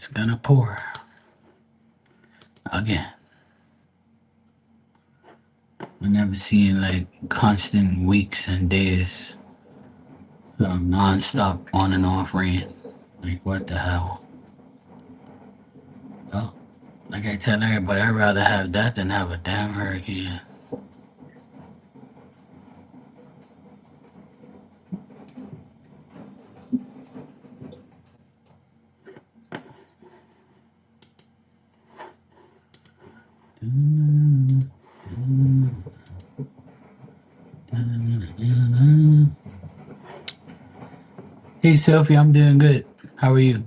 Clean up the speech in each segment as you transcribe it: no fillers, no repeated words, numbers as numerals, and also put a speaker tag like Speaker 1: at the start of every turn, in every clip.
Speaker 1: It's gonna pour again. I never seen like constant weeks and days of non-stop on and off rain. Like what the hell? Well, like I tell everybody, I'd rather have that than have a damn hurricane. Hey Sophie, I'm doing good. How are you?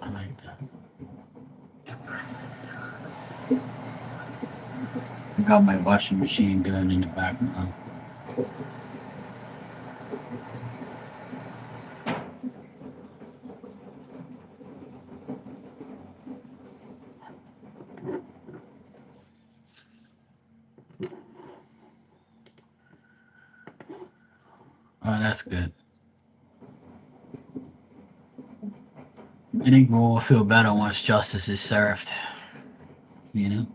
Speaker 1: I like that. I got my washing machine going in the background. Oh, that's good. I think we'll all feel better once justice is served. You know?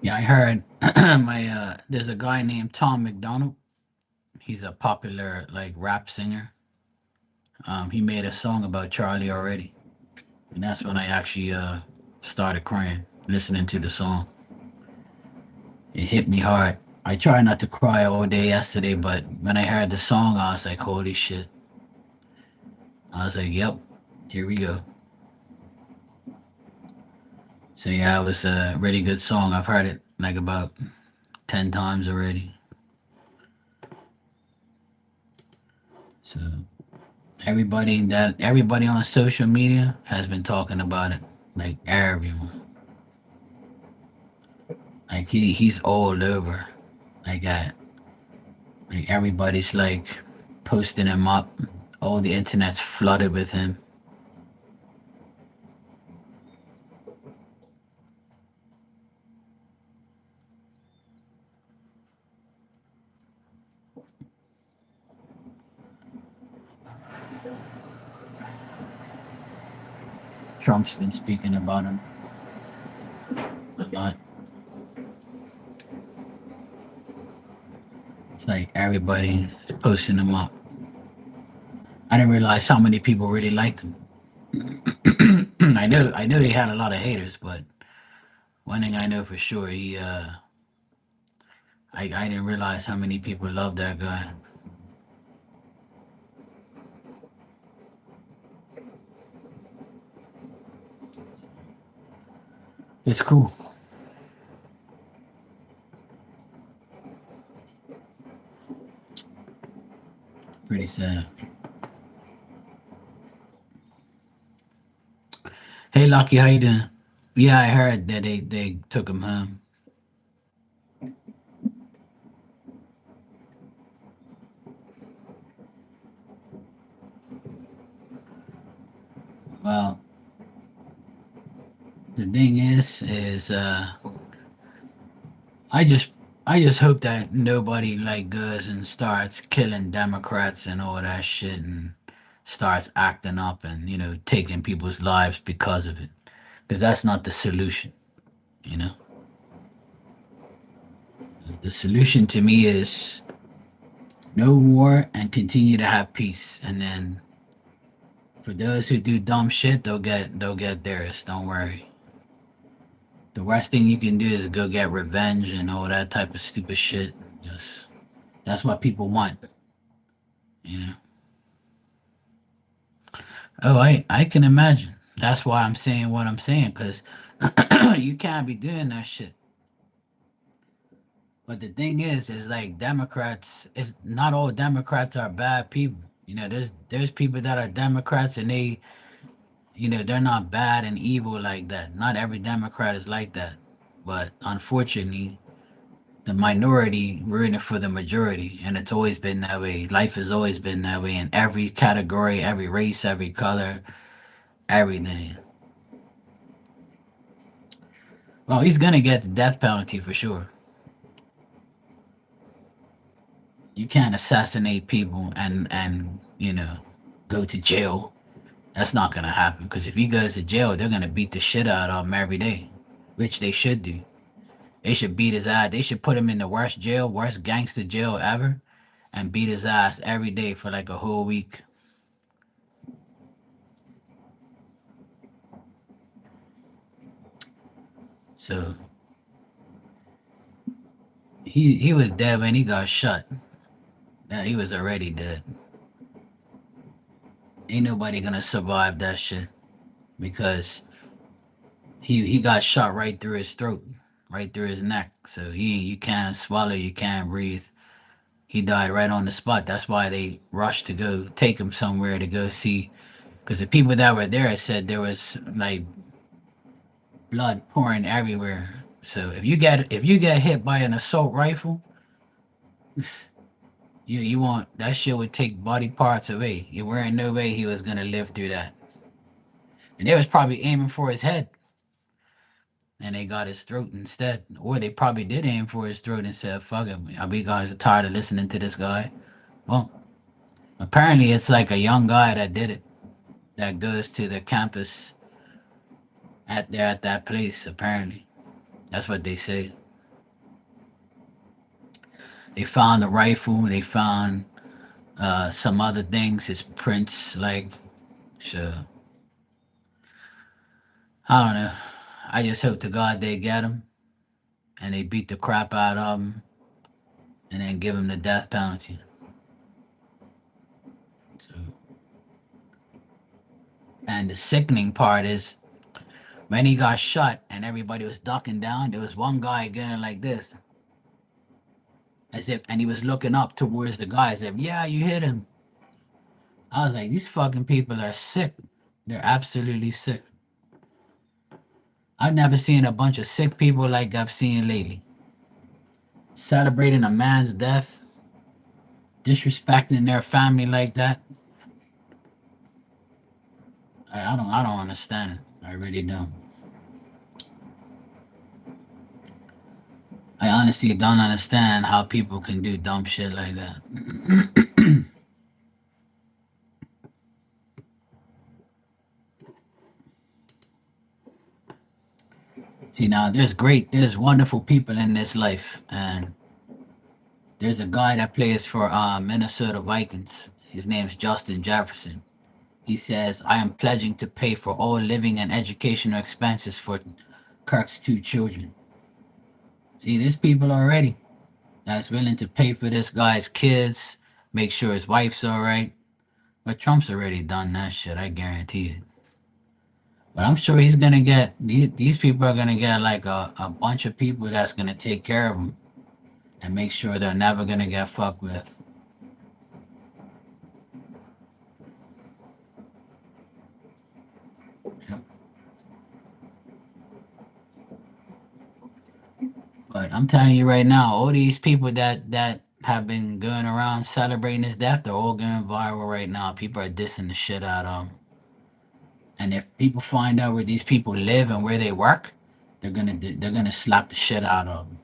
Speaker 1: Yeah, I heard my there's a guy named Tom McDonald. He's a popular like rap singer. He made a song about Charlie already, and that's when I actually started crying listening to the song. It hit me hard. I tried not to cry all day yesterday, but when I heard the song, I was like, "Holy shit!" I was like, "Yep, here we go." So yeah, it was a really good song. I've heard it like about 10 times already. So everybody on social media has been talking about it. Like everyone. Like he's all over. Like that. Like everybody's like posting him up. All the internet's flooded with him. Trump's been speaking about him a lot. It's like everybody is posting him up. I didn't realize how many people really liked him. I know he had a lot of haters, but one thing I know for sure, I didn't realize how many people love that guy. It's cool. Pretty sad. Hey, Lucky, how you doing? Yeah, I heard that they took him home. Well, the thing is I just I just hope that nobody like goes and starts killing Democrats and all that shit and starts acting up and taking people's lives because of it. Because that's not the solution. You know, the solution to me is no war and continue to have peace. And then for those who do dumb shit, they'll get theirs. Don't worry. The worst thing you can do is go get revenge and all that type of stupid shit. Just that's what people want. You know. Oh, I can imagine. That's why I'm saying what I'm saying because you can't be doing that shit. But the thing is like Democrats. It's not all Democrats are bad people. There's people that are Democrats and they're not bad and evil like that. Not every Democrat is like that. But unfortunately, the minority rooting for the majority, and it's always been that way. Life has always been that way in every category, every race, every color, everything. Well, he's gonna get the death penalty for sure. You can't assassinate people and go to jail. That's not gonna happen because if he goes to jail, they're gonna beat the shit out of him every day, which they should do. They should beat his ass. They should put him in the worst jail, worst gangster jail ever, and beat his ass every day for like a whole week. So he was dead when he got shot. Yeah, he was already dead. Ain't nobody gonna survive that shit because he got shot right through his throat, right through his neck. So he you can't swallow, you can't breathe. He died right on the spot. That's why they rushed to go take him somewhere to go see. Because the people that were there said there was like blood pouring everywhere. So if you get hit by an assault rifle, you want that shit would take body parts away. You weren't no way he was gonna live through that. And they was probably aiming for his head, and they got his throat instead. Or they probably did aim for his throat and said, "Fuck it, we guys are tired of listening to this guy." Well, apparently it's like a young guy that did it. That goes to the campus at that place. Apparently, that's what they say. They found the rifle. They found some other things. His prints, like, so I don't know. I just hope to God they get him and they beat the crap out of him and then give him the death penalty. So, and the sickening part is when he got shot and everybody was ducking down, there was one guy going like this, as if, and he was looking up towards the guy as if, yeah, you hit him. I was like, these fucking people are sick. They're absolutely sick. I've never seen a bunch of sick people like I've seen lately. Celebrating a man's death, disrespecting their family like that. I don't understand it. I really don't. I honestly don't understand how people can do dumb shit like that. See now, there's wonderful people in this life, and there's a guy that plays for Minnesota Vikings. His name's Justin Jefferson. He says, "I am pledging to pay for all living and educational expenses for Kirk's two children." See, there's people already that's willing to pay for this guy's kids, make sure his wife's all right. But Trump's already done that shit, I guarantee it. But I'm sure he's gonna get these people are gonna get like a bunch of people that's gonna take care of them and make sure they're never gonna get fucked with. Yep. But I'm telling you right now, all these people that have been going around celebrating his death, they're all going viral right now. People are dissing the shit out of him. And if people find out where these people live and where they work, they're gonna slap the shit out of them.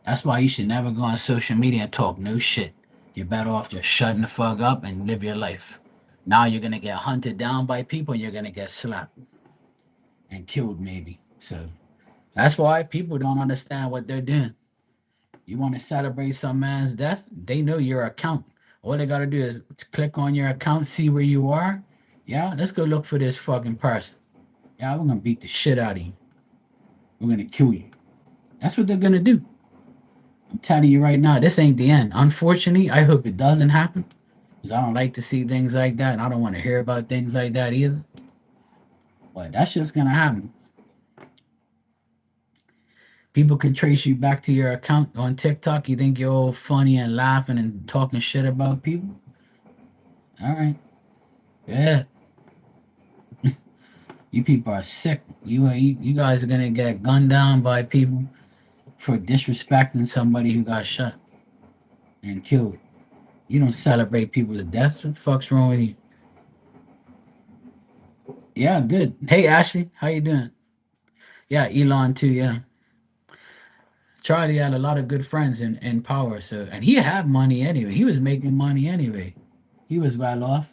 Speaker 1: That's why you should never go on social media and talk no shit. You're better off just shutting the fuck up and live your life. Now you're gonna get hunted down by people and you're gonna get slapped and killed maybe. So that's why people don't understand what they're doing. You want to celebrate some man's death? They know your account. All they gotta do is click on your account, see where you are. Yeah, let's go look for this fucking person. Yeah, we're gonna beat the shit out of you. We're gonna kill you. That's what they're gonna do. I'm telling you right now, this ain't the end. Unfortunately, I hope it doesn't happen because I don't like to see things like that, and I don't want to hear about things like that either. But that's just gonna happen. People can trace you back to your account on TikTok. You think you're all funny and laughing and talking shit about people? All right. Yeah. You people are sick. You guys are gonna get gunned down by people for disrespecting somebody who got shot and killed. You don't celebrate people's deaths. What the fuck's wrong with you? Yeah, good. Hey Ashley, how you doing? Yeah, Elon too. Yeah, Charlie had a lot of good friends in power. So, and he had money anyway. He was making money anyway. He was well off.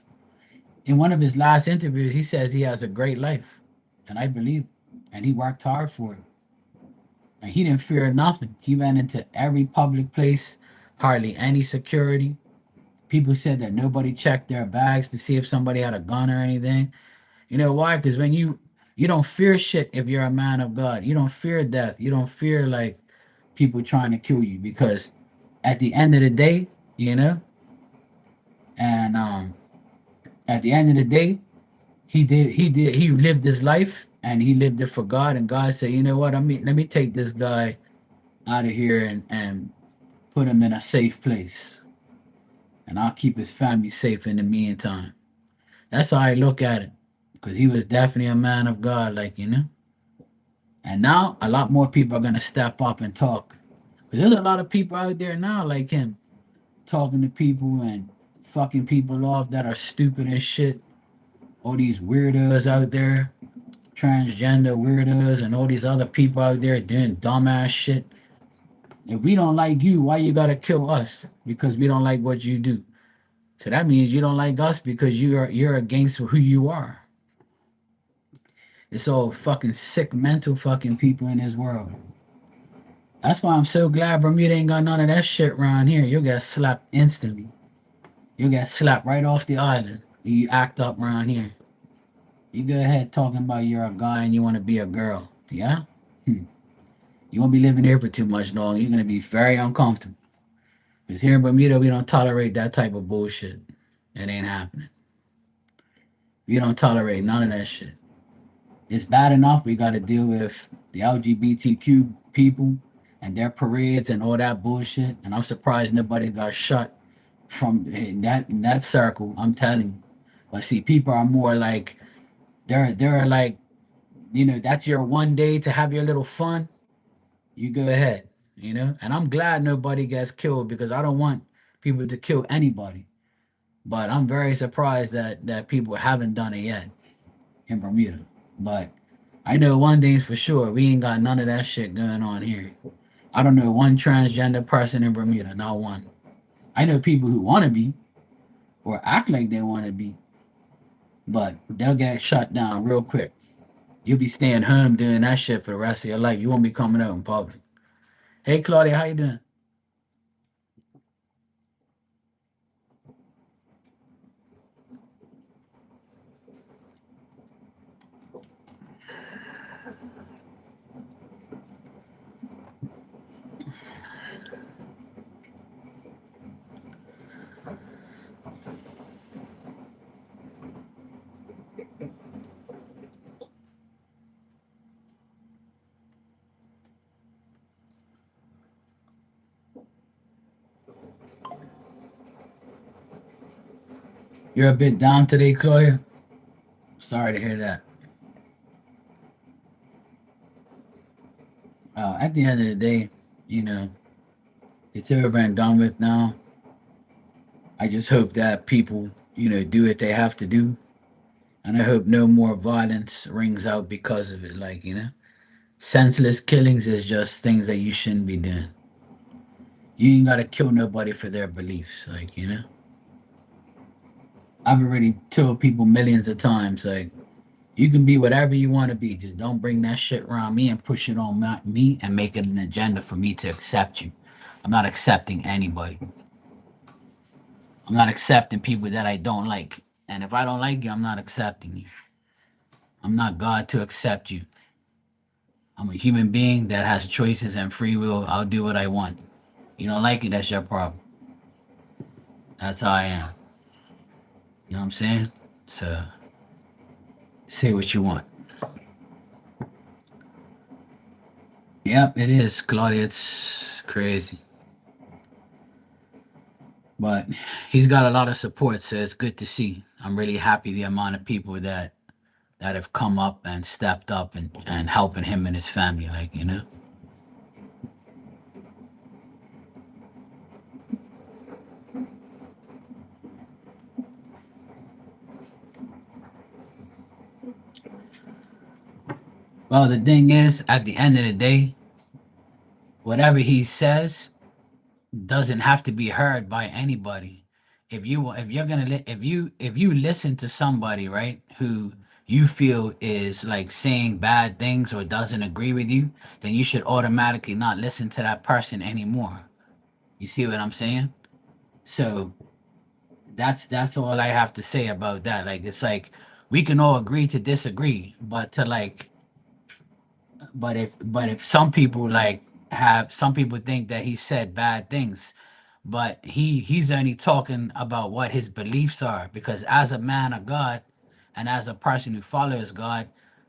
Speaker 1: In one of his last interviews, he says he has a great life, and I believe, and he worked hard for it. And he didn't fear nothing. He went into every public place, hardly any security. People said that nobody checked their bags to see if somebody had a gun or anything. You know why? Because when you don't fear shit if you're a man of God. You don't fear death. You don't fear like people trying to kill you because at the end of the day, you know, and at the end of the day, he lived his life and he lived it for God and God said, you know what, let me take this guy out of here and put him in a safe place and I'll keep his family safe in the meantime. That's how I look at it. Because he was definitely a man of God, like, you know. And now a lot more people are gonna step up and talk. Because there's a lot of people out there now like him, talking to people and fucking people off that are stupid as shit. All these weirdos out there, transgender weirdos, and all these other people out there doing dumbass shit. If we don't like you, why you gotta kill us? Because we don't like what you do. So that means you don't like us because you're against who you are. It's all fucking sick mental fucking people in this world. That's why I'm so glad Bermuda ain't got none of that shit around here. You'll get slapped instantly. You'll get slapped right off the island. You act up around here. You go ahead talking about you're a guy and you want to be a girl. Yeah? You won't be living here for too much long. You're going to be very uncomfortable. Because here in Bermuda, we don't tolerate that type of bullshit. It ain't happening. We don't tolerate none of that shit. It's bad enough we got to deal with the LGBTQ people and their parades and all that bullshit. And I'm surprised nobody got shot from in that circle. I'm telling you. But see, people are more like they're like, you know, that's your one day to have your little fun. You go ahead, you know. And I'm glad nobody gets killed because I don't want people to kill anybody. But I'm very surprised that people haven't done it yet in Bermuda. But I know one thing's for sure: we ain't got none of that shit going on here. I don't know one transgender person in Bermuda, not one. I know people who want to be or act like they want to be, but they'll get shut down real quick. You'll be staying home doing that shit for the rest of your life. You won't be coming out in public. Hey, Claudia, how you doing? You're a bit down today, Claudia. Sorry to hear that. At the end of the day, you know, it's over and done with now. I just hope that people, you know, do what they have to do. And I hope no more violence rings out because of it. Like, you know, senseless killings is just things that you shouldn't be doing. You ain't got to kill nobody for their beliefs. Like, you know, I've already told people millions of times, like, you can be whatever you want to be. Just don't bring that shit around me and push it on me and make it an agenda for me to accept you. I'm not accepting anybody. I'm not accepting people that I don't like. And if I don't like you, I'm not accepting you. I'm not God to accept you. I'm a human being that has choices and free will. I'll do what I want. You don't like it, that's your problem. That's how I am. You know what I'm saying? So say what you want. Yep, it is, Claudia. It's crazy. But he's got a lot of support, so it's good to see. I'm really happy the amount of people that have come up and stepped up and helping him and his family, like, you know. Well, the thing is, at the end of the day, whatever he says doesn't have to be heard by anybody. If you listen to somebody, right, who you feel is like saying bad things or doesn't agree with you, then you should automatically not listen to that person anymore. You see what I'm saying? So that's all I have to say about that. Like, it's like we can all agree to disagree, but to like but if some people like have some people think that he said bad things, but he's only talking about what his beliefs are, because as a man of God and as a person who follows God,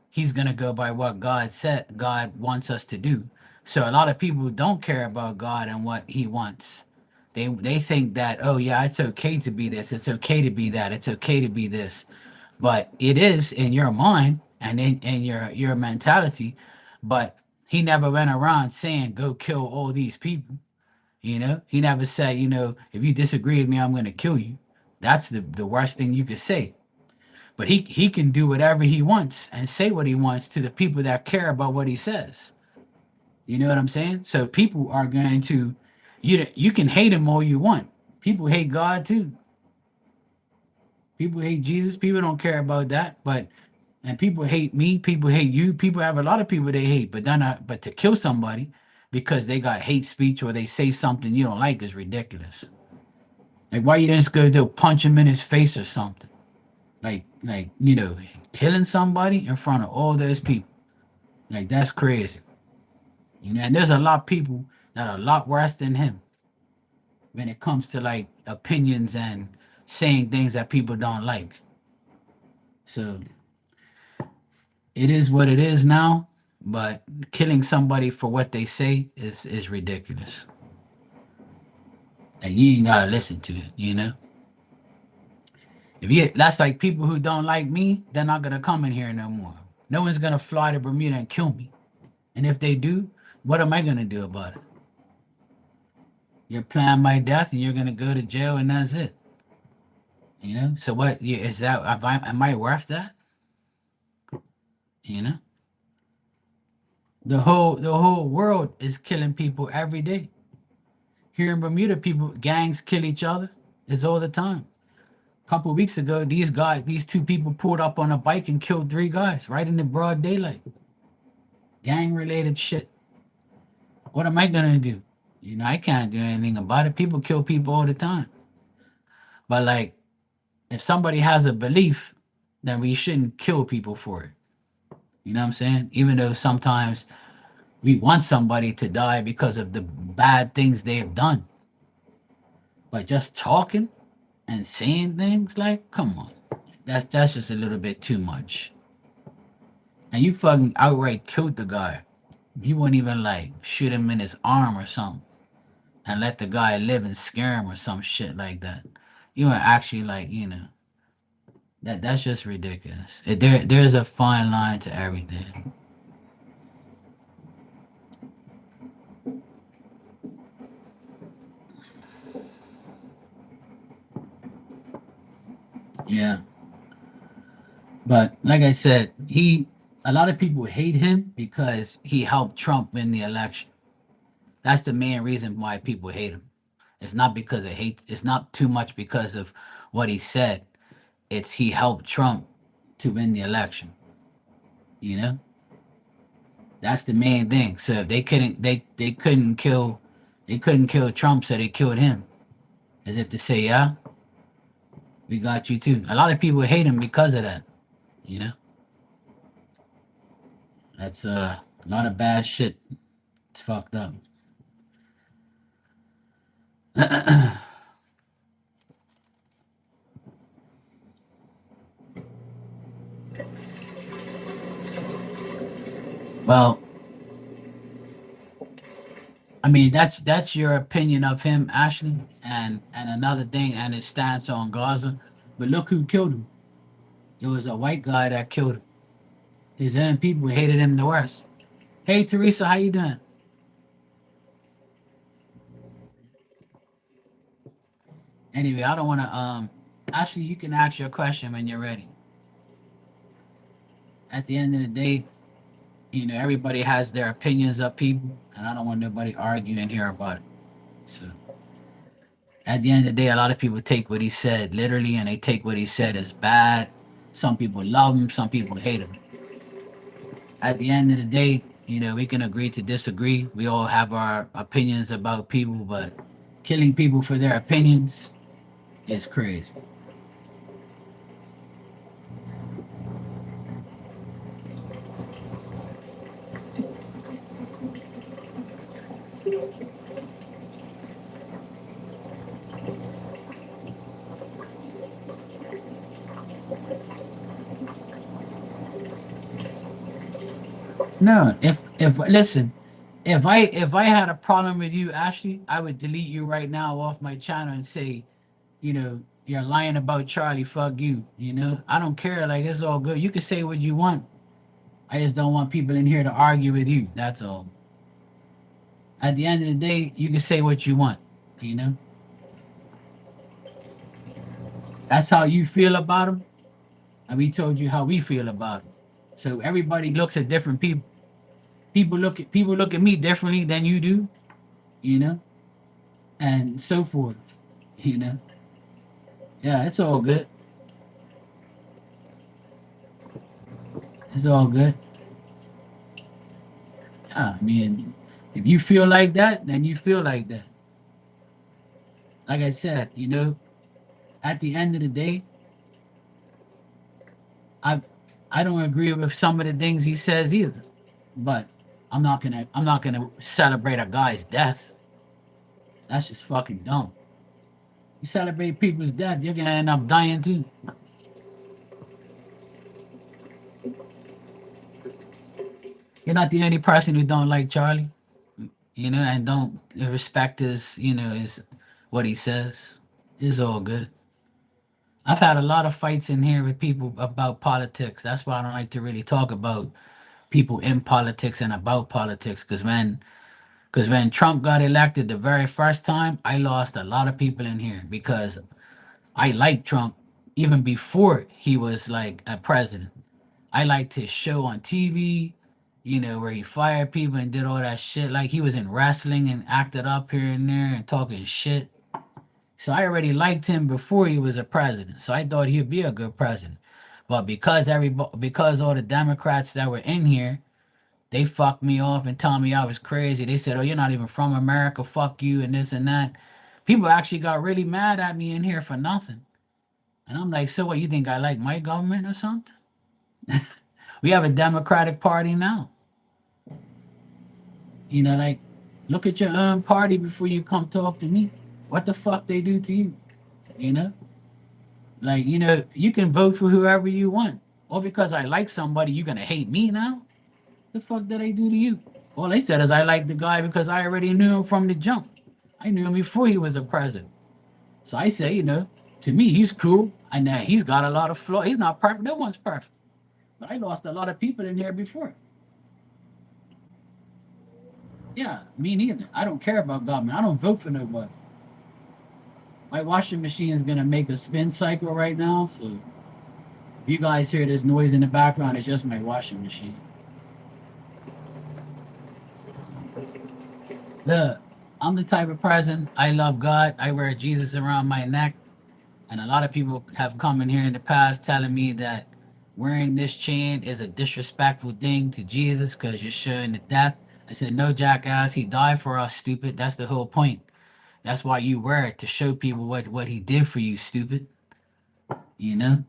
Speaker 1: he's going to go by what God said God wants us to do. So a lot of people don't care about God and what he wants. They think that, oh yeah, it's okay to be this, it's okay to be that, it's okay to be this. But it is in your mind and in your mentality. But he never went around saying go kill all these people. You know, he never said, you know, if you disagree with me, I'm going to kill you. That's the worst thing you could say. But he can do whatever he wants and say what he wants to the people that care about what he says. You know what I'm saying? So people are going to, you can hate him all you want. People hate God too. People hate Jesus. People don't care about that. But and people hate me. People hate you. People have a lot of people they hate. But they're not. But to kill somebody because they got hate speech or they say something you don't like is ridiculous. Like, why you didn't just go punch him in his face or something? Like you know, killing somebody in front of all those people. Like, that's crazy. You know, and there's a lot of people that are a lot worse than him when it comes to like opinions and saying things that people don't like. So it is what it is now. But killing somebody for what they say is ridiculous. And you ain't gotta listen to it. You know. If you that's like people who don't like me, they're not gonna come in here no more. No one's gonna fly to Bermuda and kill me. And if they do, what am I gonna do about it? You're planning my death, and you're gonna go to jail, and that's it. You know. So what is that? Am I worth that? You know. The whole world is killing people every day. Here in Bermuda, people gangs kill each other. It's all the time. A couple of weeks ago, these two people pulled up on a bike and killed three guys right in the broad daylight. Gang related shit. What am I gonna do? You know, I can't do anything about it. People kill people all the time. But like, if somebody has a belief, then we shouldn't kill people for it. You know what I'm saying? Even though sometimes we want somebody to die because of the bad things they have done. But just talking and saying things like, come on, that's just a little bit too much. And you fucking outright killed the guy. You wouldn't even like shoot him in his arm or something and let the guy live and scare him or some shit like that. You are actually like, you know, that's just ridiculous. There's a fine line to everything. Yeah. But like I said, a lot of people hate him because he helped Trump win the election. That's the main reason why people hate him. It's not because of hate. It's not too much because of what he said. It's he helped Trump to win the election. You know, that's the main thing. So if they couldn't kill Trump, so they killed him, as if to say, yeah, we got you too. A lot of people hate him because of that. You know, that's a lot of bad shit. It's fucked up. Well, I mean, that's your opinion of him, Ashley, and another thing, and his stance on Gaza. But look who killed him. It was a white guy that killed him. His own people hated him the worst. Hey Teresa, how you doing? Anyway, I don't want to. Actually, you can ask your question when you're ready. At the end of the day, everybody has their opinions of people, and I don't want nobody arguing here about it. So, at the end of the day, a lot of people take what he said literally, and they take what he said as bad. Some people love him, some people hate him. At the end of the day, we can agree to disagree. We all have our opinions about people, but killing people for their opinions is crazy. No, if listen, if I had a problem with you, Ashley, I would delete you right now off my channel and say, you're lying about Charlie. Fuck you. I don't care. Like it's all good. You can say what you want. I just don't want people in here to argue with you. That's all. At the end of the day, you can say what you want. You know, that's how you feel about him, and we told you how we feel about him. So everybody looks at different people. People look at me differently than you do. You know, and so forth. You know, yeah, it's all good. It's all good. Yeah, I mean, if you feel like that, then you feel like that. Like I said, at the end of the day, I I don't agree with some of the things he says either. But I'm not gonna celebrate a guy's death. That's just fucking dumb. You celebrate people's death, you're gonna end up dying too. You're not the only person who don't like Charlie, and don't respect his what he says. It's all good. I've had a lot of fights in here with people about politics. That's why I don't like to really talk about people in politics and about politics. Because when Trump got elected the very first time, I lost a lot of people in here because I liked Trump even before he was like a president. I liked his show on TV, where he fired people and did all that shit. Like he was in wrestling and acted up here and there and talking shit. So I already liked him before he was a president. So I thought he'd be a good president. But because all the Democrats that were in here, they fucked me off and told me I was crazy. They said, "Oh, you're not even from America. Fuck you," and this and that. People actually got really mad at me in here for nothing. And I'm like, "So what? You think I like my government or something?" We have a Democratic Party now. Like, look at your own party before you come talk to me. What the fuck they do to you? You know? Like, you can vote for whoever you want. Or because I like somebody, you're gonna hate me now? The fuck did I do to you? All they said is I like the guy because I already knew him from the jump. I knew him before he was a president. So I say, to me, he's cool. And he's got a lot of flaws. He's not perfect. No one's perfect. But I lost a lot of people in here before. Yeah, me neither. I don't care about government. I don't vote for nobody. My washing machine is gonna make a spin cycle right now. So if you guys hear this noise in the background, it's just my washing machine. Look, I'm the type of person, I love God. I wear Jesus around my neck. And a lot of people have come in here in the past telling me that wearing this chain is a disrespectful thing to Jesus because you're showing the death. I said, no, jackass. He died for us, stupid. That's the whole point. That's why you wear it to show people what he did for you, stupid. You know?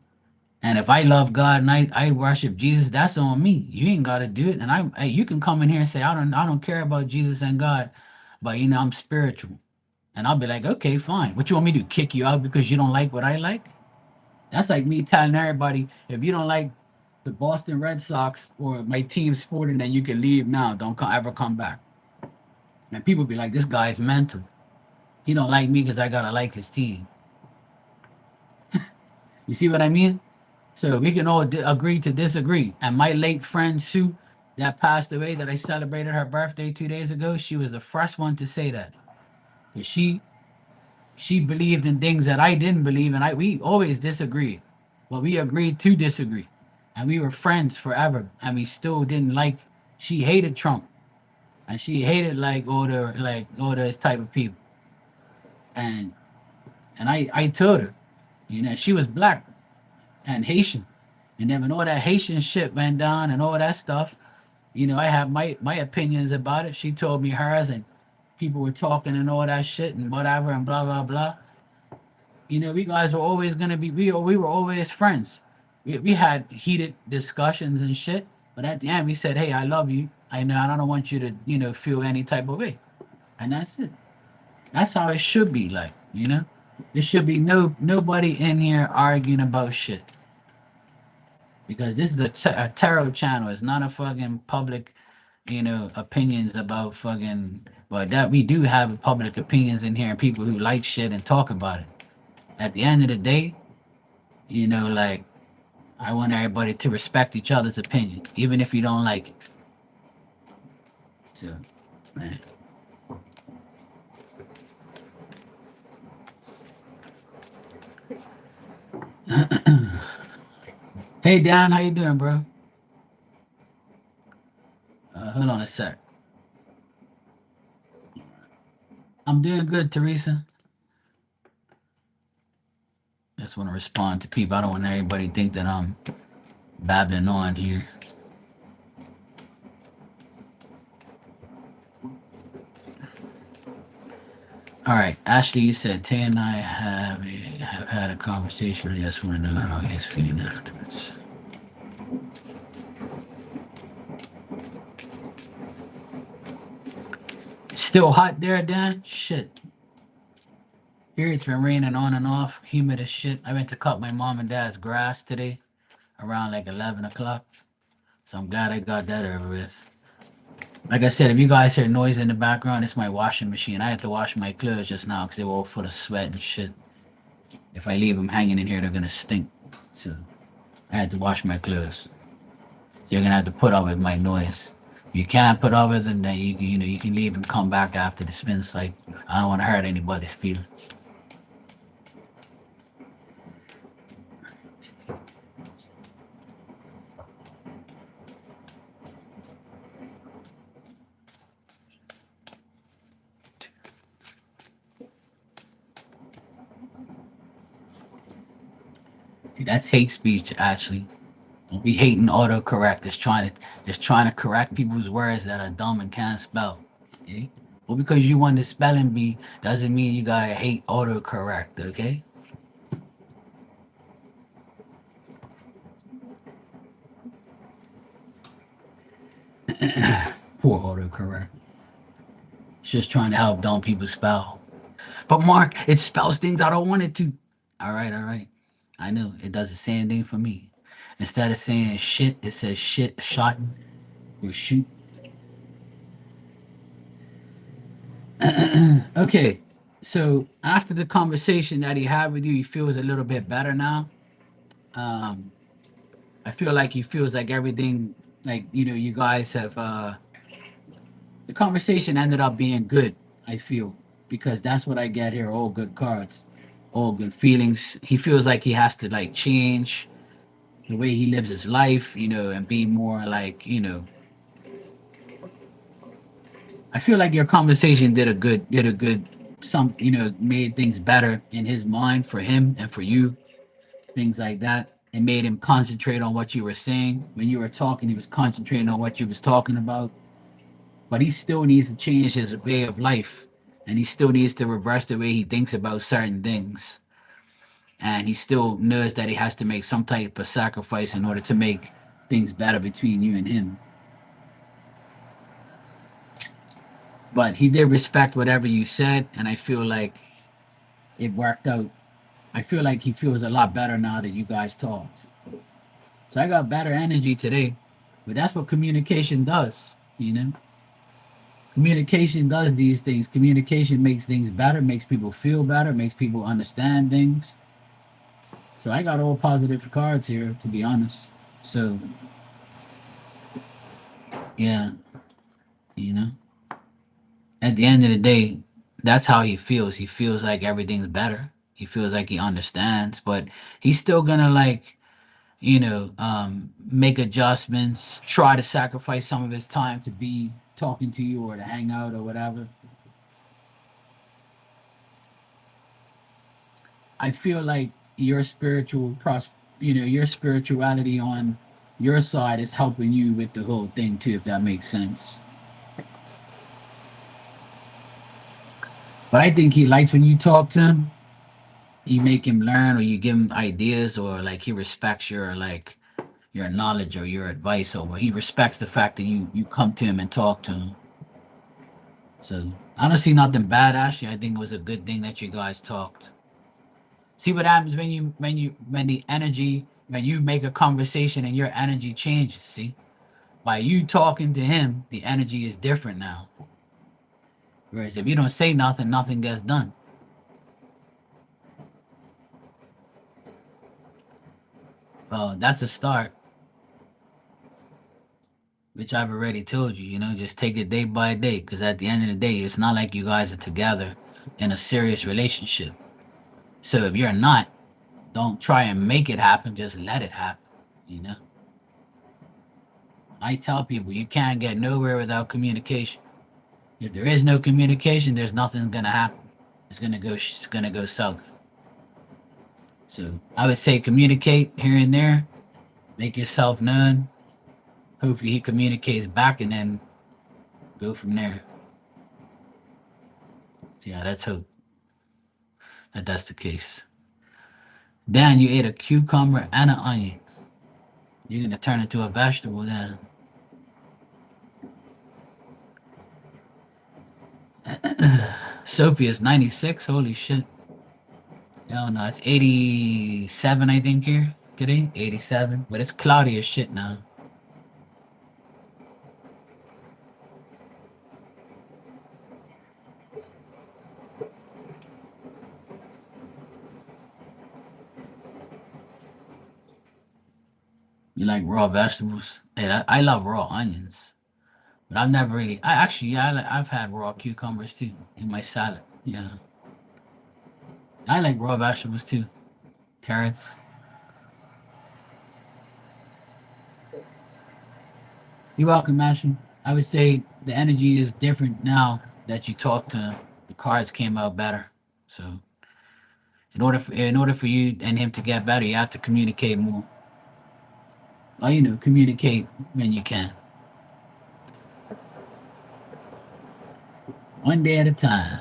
Speaker 1: And if I love God and I worship Jesus, that's on me. You ain't gotta do it. And you can come in here and say, I don't care about Jesus and God, but I'm spiritual. And I'll be like, okay, fine. What you want me to do? Kick you out because you don't like what I like? That's like me telling everybody, if you don't like the Boston Red Sox or my team sporting, then you can leave now. Don't ever come back. And people be like, this guy's mental. He don't like me because I gotta like his team. You see what I mean? So we can all agree to disagree. And my late friend Sue, that passed away, that I celebrated her birthday 2 days ago, she was the first one to say that. 'Cause she believed in things that I didn't believe, and I we always disagreed, but we agreed to disagree, and we were friends forever. And we still didn't like. She hated Trump, and she hated like all those type of people. And I told her, she was black and Haitian, and then when all that Haitian shit went down and all that stuff, I have my opinions about it. She told me hers, and people were talking and all that shit and whatever and blah blah blah. We guys were always gonna be we were always friends. We had heated discussions and shit, but at the end we said, "Hey, I love you. I know I don't want you to feel any type of way," and that's it. That's how it should be. Like. There should be nobody in here arguing about shit because this is a tarot channel. It's not a fucking public, opinions about fucking. But that we do have public opinions in here and people who like shit and talk about it. At the end of the day, like I want everybody to respect each other's opinion, even if you don't like it. So, man. Hey Dan, how you doing, bro? Hold on a sec. I'm doing good, Teresa. Just want to respond to people. I don't want everybody to think that I'm babbling on here. All right, Ashley, you said Tay and I have had a conversation. I just want to know how he's feeling afterwards. Still hot there, Dan? Shit. Here it's been raining on and off, humid as shit. I went to cut my mom and dad's grass today around like 11 o'clock. So I'm glad I got that over with. Like I said, if you guys hear noise in the background, it's my washing machine. I had to wash my clothes just now because they were all full of sweat and shit. If I leave them hanging in here, they're gonna stink. So I had to wash my clothes. So you're gonna have to put up with my noise. If you can't put up with them, then you can leave and come back after the spin cycle. I don't want to hurt anybody's feelings. See, that's hate speech, actually. Don't be hating autocorrect. It's trying to correct people's words that are dumb and can't spell. Okay? Well, because you want the spelling bee doesn't mean you gotta hate autocorrect. Okay? Poor autocorrect. It's just trying to help dumb people spell. But Mark, it spells things I don't want it to. All right, all right. I know it does the same thing for me. Instead of saying shit, it says shit, shot, or shoot. Okay, so after the conversation that he had with you, he feels a little bit better now. Um, I feel like he feels like everything, like you guys have. The conversation ended up being good. I feel because that's what I get here. All good cards, all good feelings. He feels like he has to like change the way he lives his life, and be more like. I feel like your conversation did a good made things better in his mind for him and for you, things like that. It made him concentrate on what you were saying. When you were talking, he was concentrating on what you was talking about. But he still needs to change his way of life, and he still needs to reverse the way he thinks about certain things. And he still knows that he has to make some type of sacrifice in order to make things better between you and him. But he did respect whatever you said, and I feel like it worked out. I feel like he feels a lot better now that you guys talked. So I got better energy today. But that's what communication does. Communication does these things. Communication makes things better, makes people feel better, makes people understand things. So I got all positive cards here, to be honest. So yeah, you know, at the end of the day, that's how he feels. He feels like everything's better. He feels like he understands, but he's still gonna like, make adjustments, try to sacrifice some of his time to be talking to you or to hang out or whatever. I feel like your your spirituality on your side is helping you with the whole thing too, if that makes sense. But I think he likes when you talk to him, you make him learn or you give him ideas or like he respects your knowledge or your advice or he respects the fact that you come to him and talk to him. So I don't see nothing bad actually. I think it was a good thing that you guys talked. See what happens when the energy when you make a conversation and your energy changes. See, by you talking to him, the energy is different now. Whereas if you don't say nothing, nothing gets done. That's a start, which I've already told you. Just take it day by day, because at the end of the day, it's not like you guys are together in a serious relationship. So if you're not, don't try and make it happen. Just let it happen. You know. I tell people you can't get nowhere without communication. If there is no communication, there's nothing gonna happen. It's gonna go south. So I would say communicate here and there, make yourself known. Hopefully he communicates back, and then go from there. So yeah, let's hope that that's the case. Dan, you ate a cucumber and an onion. You're gonna turn into a vegetable then. Sophie is 96. Holy shit. Hell no, it's 87, I think, here today. 87. But it's cloudy as shit now. You like raw vegetables? Hey, I love raw onions. But I've never really. I actually, yeah, I've had raw cucumbers too in my salad. Yeah. I like raw vegetables too. Carrots. You're welcome, Mashing. I would say the energy is different now that you talk to him. The cards came out better. So in order for you and him to get better, you have to communicate more. Or communicate when you can. One day at a time.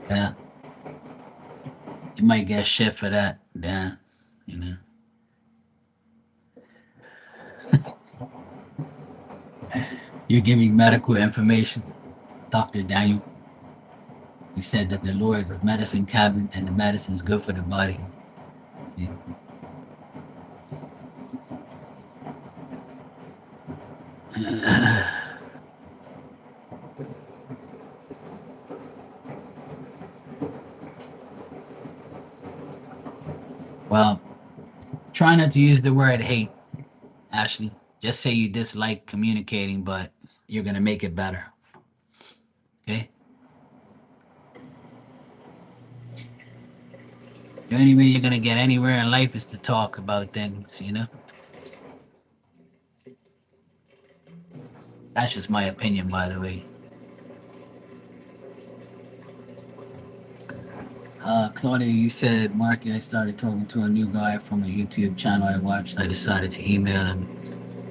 Speaker 1: Yeah. You might get shit for that, Dan. You know. You're giving medical information, Dr. Daniel. He said that the Lord is medicine cabinet and the medicine is good for the body. Yeah. Well, try not to use the word hate, Ashley. Just say you dislike communicating, but you're gonna make it better. Okay? The only way you're gonna get anywhere in life is to talk about things. That's just my opinion, by the way. Claudia, you said, Marky, I started talking to a new guy from a YouTube channel I watched. I decided to email him,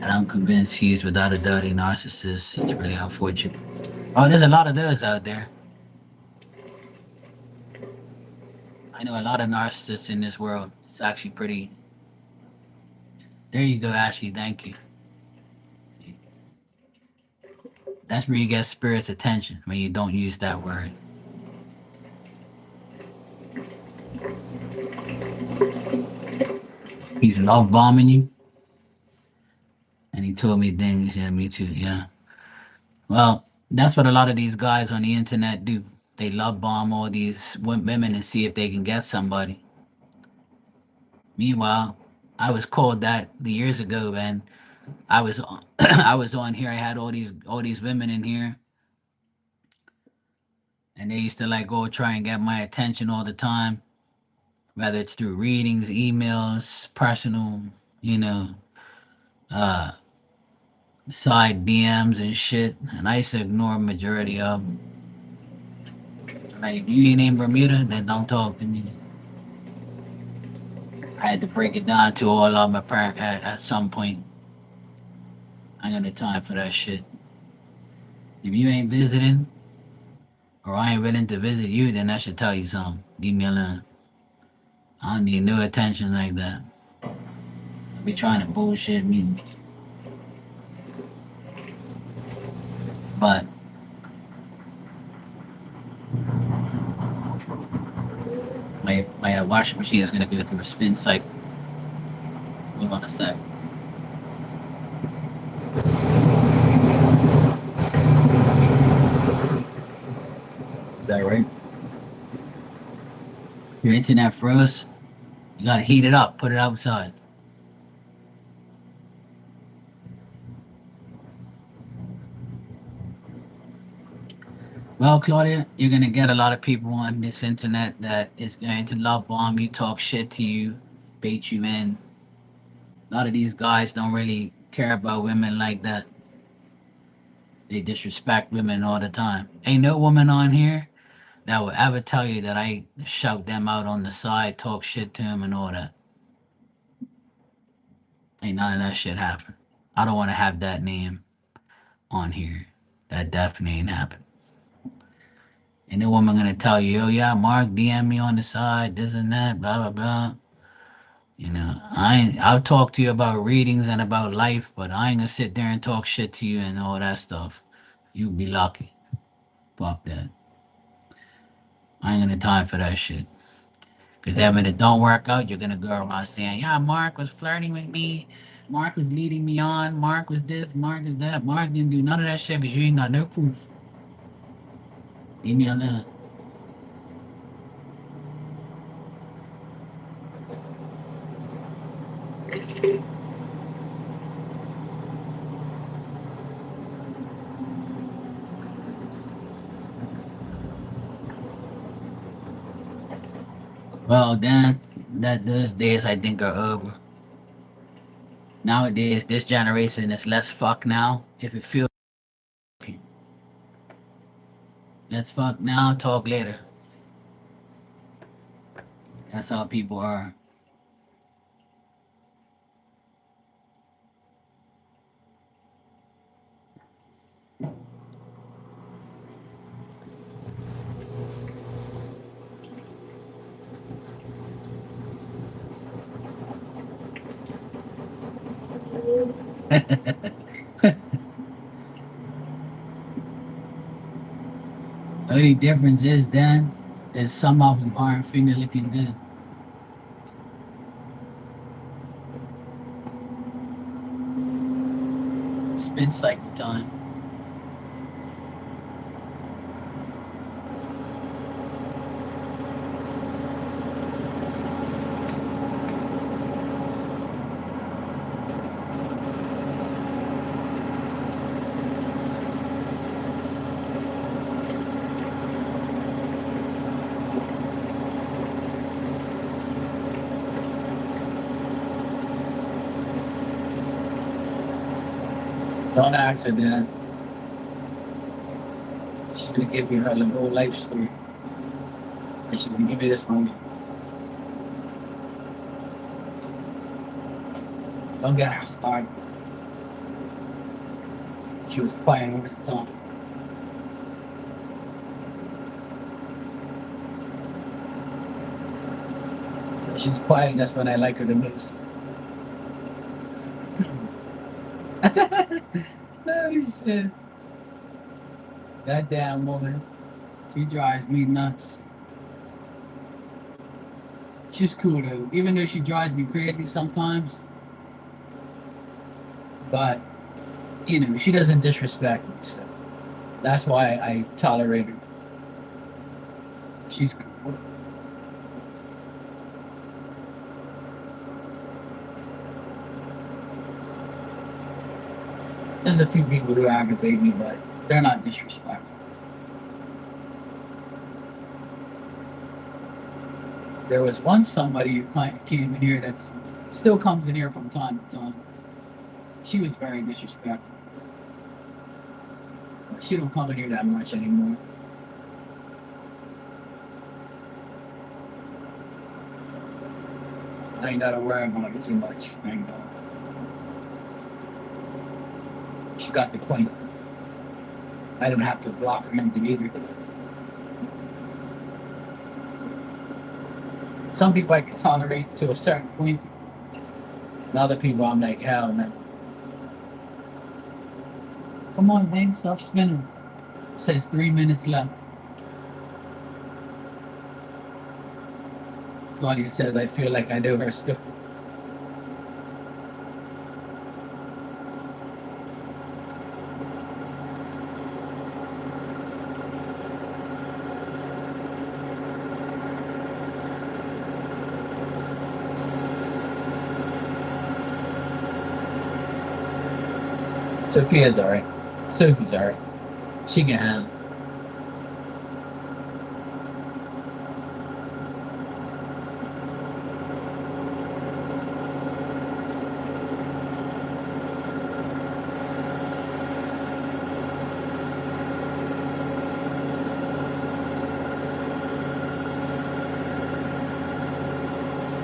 Speaker 1: and I'm convinced he's without a doubt a narcissist. It's really unfortunate. Oh, there's a lot of those out there. I know a lot of narcissists in this world. It's actually pretty. There you go, Ashley. Thank you. That's where you get spirit's attention when you don't use that word. He's love bombing you, and he told me things. Yeah, me too. Yeah. Well, that's what a lot of these guys on the internet do. They love bomb all these women and see if they can get somebody. Meanwhile, I was called that years ago, man. I was on, I was on here. I had all these women in here, and they used to like go try and get my attention all the time, whether it's through readings, emails, personal, you know, uh, side DMs and shit. And I used to ignore a majority of them. Like, you ain't in Bermuda, then don't talk to me. I had to break it down to all of my parents at some point. I ain't got no time for that shit. If you ain't visiting, or I ain't willing to visit you, then that should tell you something. Leave me alone. I don't need no attention like that. I be trying to bullshit me. But my washing machine is gonna go through a spin cycle. Hold on a sec. Is that right? Your internet froze. You gotta heat it up. Put it outside. Well, Claudia, you're gonna get a lot of people on this internet that is going to love bomb you, talk shit to you, bait you in. A lot of these guys don't really care about women like that. They disrespect women all the time. Ain't no woman on here that will ever tell you that I shout them out on the side, talk shit to them, and all that. Ain't none of that shit happen. I don't want to have that name on here. That definitely ain't happen. And the woman gonna tell you, oh yeah, Mark DM me on the side, this and that, blah blah blah. I'll talk to you about readings and about life, but I ain't gonna sit there and talk shit to you and all that stuff. You be lucky. Fuck that. I ain't gonna time for that shit. Cause then when it don't work out, you're gonna go around saying, yeah, Mark was flirting with me. Mark was leading me on. Mark was this. Mark is that. Mark didn't do none of that shit because you ain't got no proof. Leave me alone. Well, then that those days I think are over. Nowadays, this generation is less fuck now. If it feels, let's fuck now, talk later. That's how people are. Only difference is then is some of them aren't finger looking good. Spin cycle time. Don't ask her that. She's gonna give you her whole life story. And she's gonna give you this moment. Don't get her started. She was quiet all this time. She's quiet. That's when I like her the most. Oh shit. That damn woman, she drives me nuts. She's cool though, even though she drives me crazy sometimes. But she doesn't disrespect me, so that's why I tolerate her. She's cool. There's a few people who aggravate me, but they're not disrespectful. There was once somebody who came in here that's still comes in here from time to time. She was very disrespectful. But she don't come in here that much anymore. I ain't gotta worry about it too much. I ain't gonna. She got the point. I don't have to block her anything either. Some people I can tolerate to a certain point. And other people I'm like, hell man. Come on, man, stop spinning. It says 3 minutes left. Claudia says I feel like I know her still. Sophia's alright. Sophie's alright. She can handle it.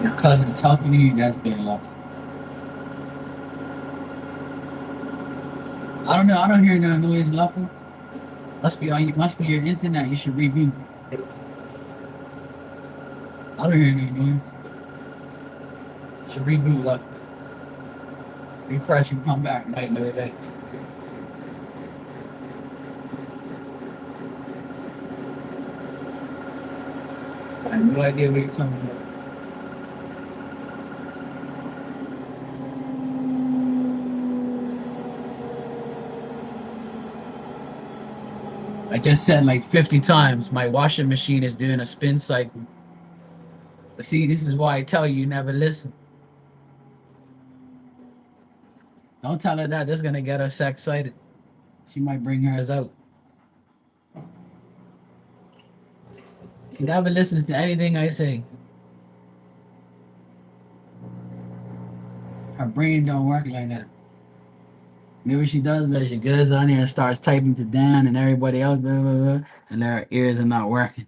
Speaker 1: Your cousin's helping you, that's being lucky. I don't know, I don't hear no noise, lucky. Must be your internet. You should reboot. I don't hear no noise. You should reboot, lucky. Refresh and come back. Might know that. I have no idea what you're talking about. I just said like 50 times my washing machine is doing a spin cycle. But see, this is why I tell you, you never listen. Don't tell her that. That's gonna get her so excited. She might bring hers out. She never listens to anything I say. Her brain don't work like that. Maybe she does that. She goes on here and starts typing to Dan and everybody else, blah, blah, blah, and their ears are not working.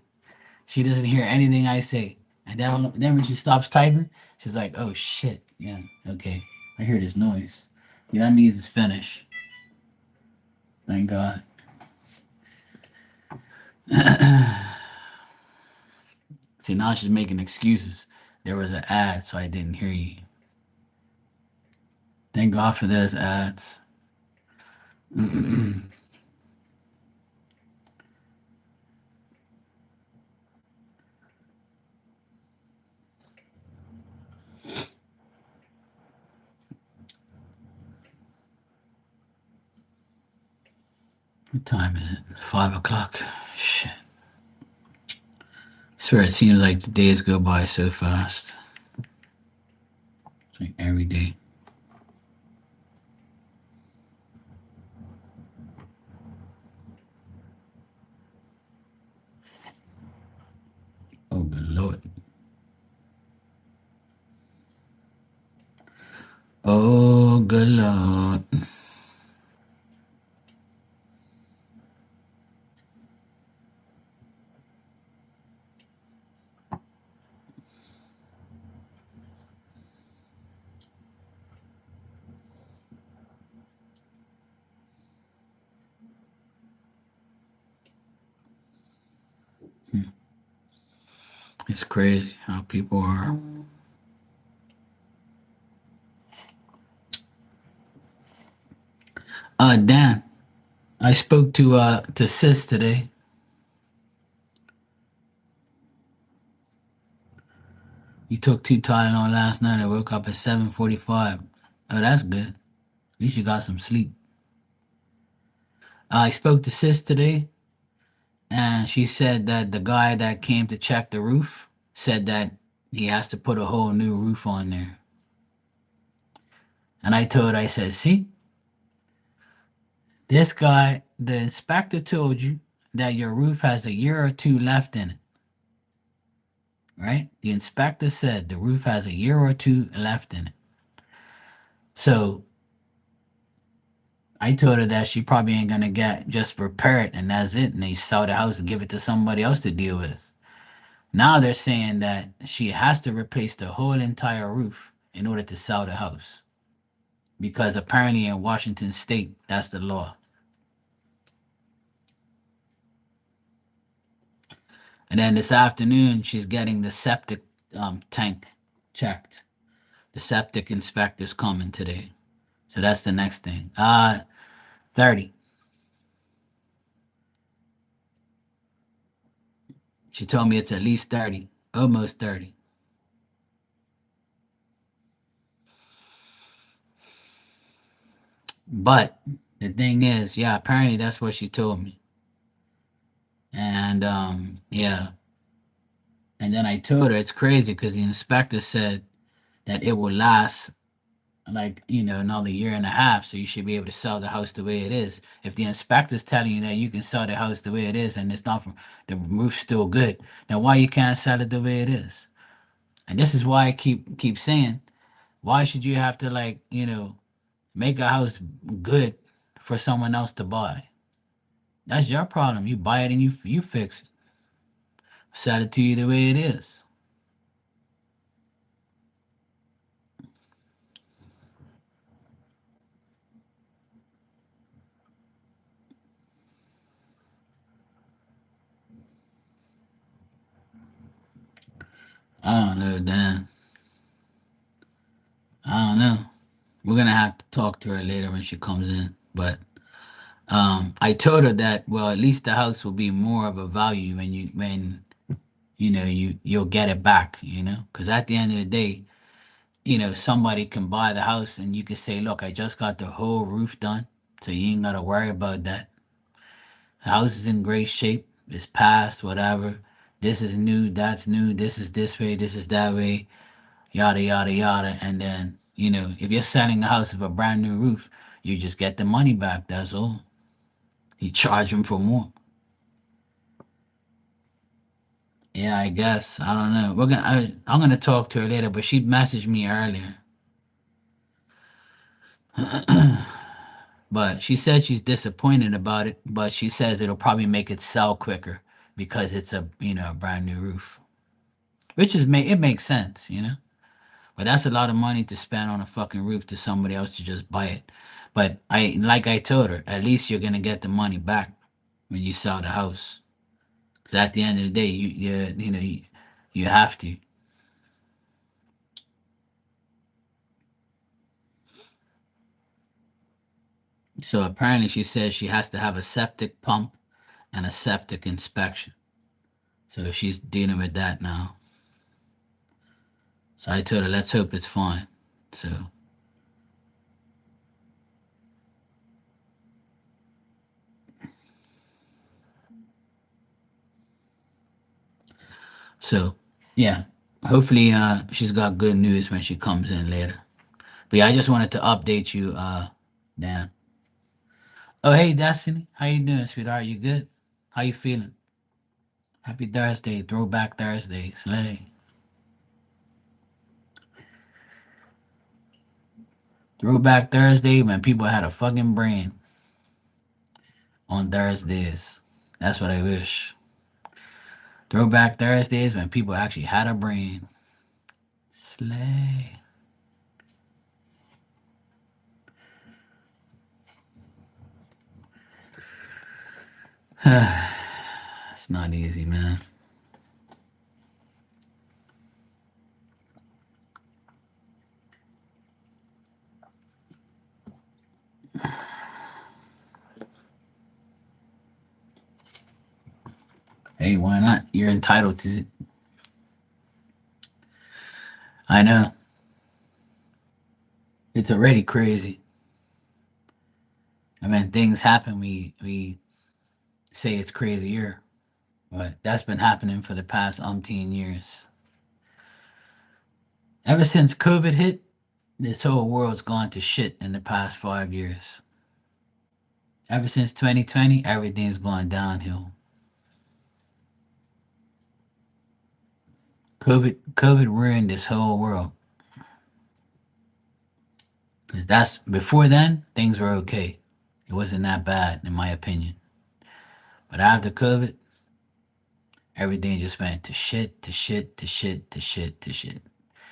Speaker 1: She doesn't hear anything I say. And then when she stops typing, she's like, oh shit. Yeah, okay. I hear this noise. Yeah, that means it's finished. Thank God. See, now she's making excuses. There was an ad, so I didn't hear you. Thank God for those ads. What time is it? 5 o'clock. Shit. I swear it seems like the days go by so fast. It's like every day. Oh, good Lord. Oh, good Lord. It's crazy how people are. Dan, I spoke to Sis today. He took 2 Tylenol last night. I woke up at 7:45. Oh, that's good. At least you got some sleep. I spoke to Sis today, and she said that the guy that came to check the roof said that he has to put a whole new roof on there. And I told her, I said, see, this guy, the inspector told you that your roof has a year or two left in it, right? The inspector said the roof has a year or two left in it. So I told her that she probably ain't gonna get just repair it and that's it, and they sell the house and give it to somebody else to deal with. Now they're saying that she has to replace the whole entire roof in order to sell the house because apparently in Washington State that's the law. And then this afternoon she's getting the septic tank checked. The septic inspector's coming today, so that's the next thing. 30. She told me it's at least 30, almost 30. But the thing is, yeah, apparently that's what she told me. And yeah. And then I told her it's crazy because the inspector said that it will last like, another year and a half. So you should be able to sell the house the way it is. If the inspector's telling you that you can sell the house the way it is and it's not from the roof's still good, then why you can't sell it the way it is? And this is why I keep saying, why should you have to like, make a house good for someone else to buy? That's your problem. You buy it and you fix it. Sell it to you the way it is. I don't know, Dan. I don't know. We're gonna have to talk to her later when she comes in. But I told her that well, at least the house will be more of a value when you'll get it back. Because at the end of the day, somebody can buy the house and you can say, look, I just got the whole roof done, so you ain't gotta worry about that. The house is in great shape. It's past whatever. This is new. That's new. This is this way. This is that way. Yada yada yada. And then if you're selling a house with a brand new roof, you just get the money back. That's all. You charge them for more. Yeah, I guess. I don't know. I'm gonna talk to her later, but she messaged me earlier. But she said she's disappointed about it, but she says it'll probably make it sell quicker because it's a brand new roof. Which it makes sense. But that's a lot of money to spend on a fucking roof to somebody else to just buy it. But like I told her, at least you're gonna get the money back when you sell the house. 'Cause at the end of the day, you have to. So apparently, she says she has to have a septic pump and a septic inspection. So she's dealing with that now. So I told her, let's hope it's fine. So, so yeah. Hopefully, she's got good news when she comes in later. But yeah, I just wanted to update you, Dan. Oh, hey, Destiny. How you doing, sweetheart? You good? How you feeling? Happy Thursday, Throwback Thursday, Slay. Throwback Thursday when people had a fucking brain on Thursdays. That's what I wish. Throwback Thursdays when people actually had a brain. Slay. It's not easy, man. Hey, why not? You're entitled to it. I know. It's already crazy. I mean, things happen. We say it's crazier, but that's been happening for the past umpteen years. Ever since COVID hit, this whole world's gone to shit in the past 5 years. Ever since 2020, everything's gone downhill. COVID ruined this whole world. Because that's before then, things were okay. It wasn't that bad, in my opinion. But after COVID, everything just went to shit, to shit, to shit, to shit, to shit.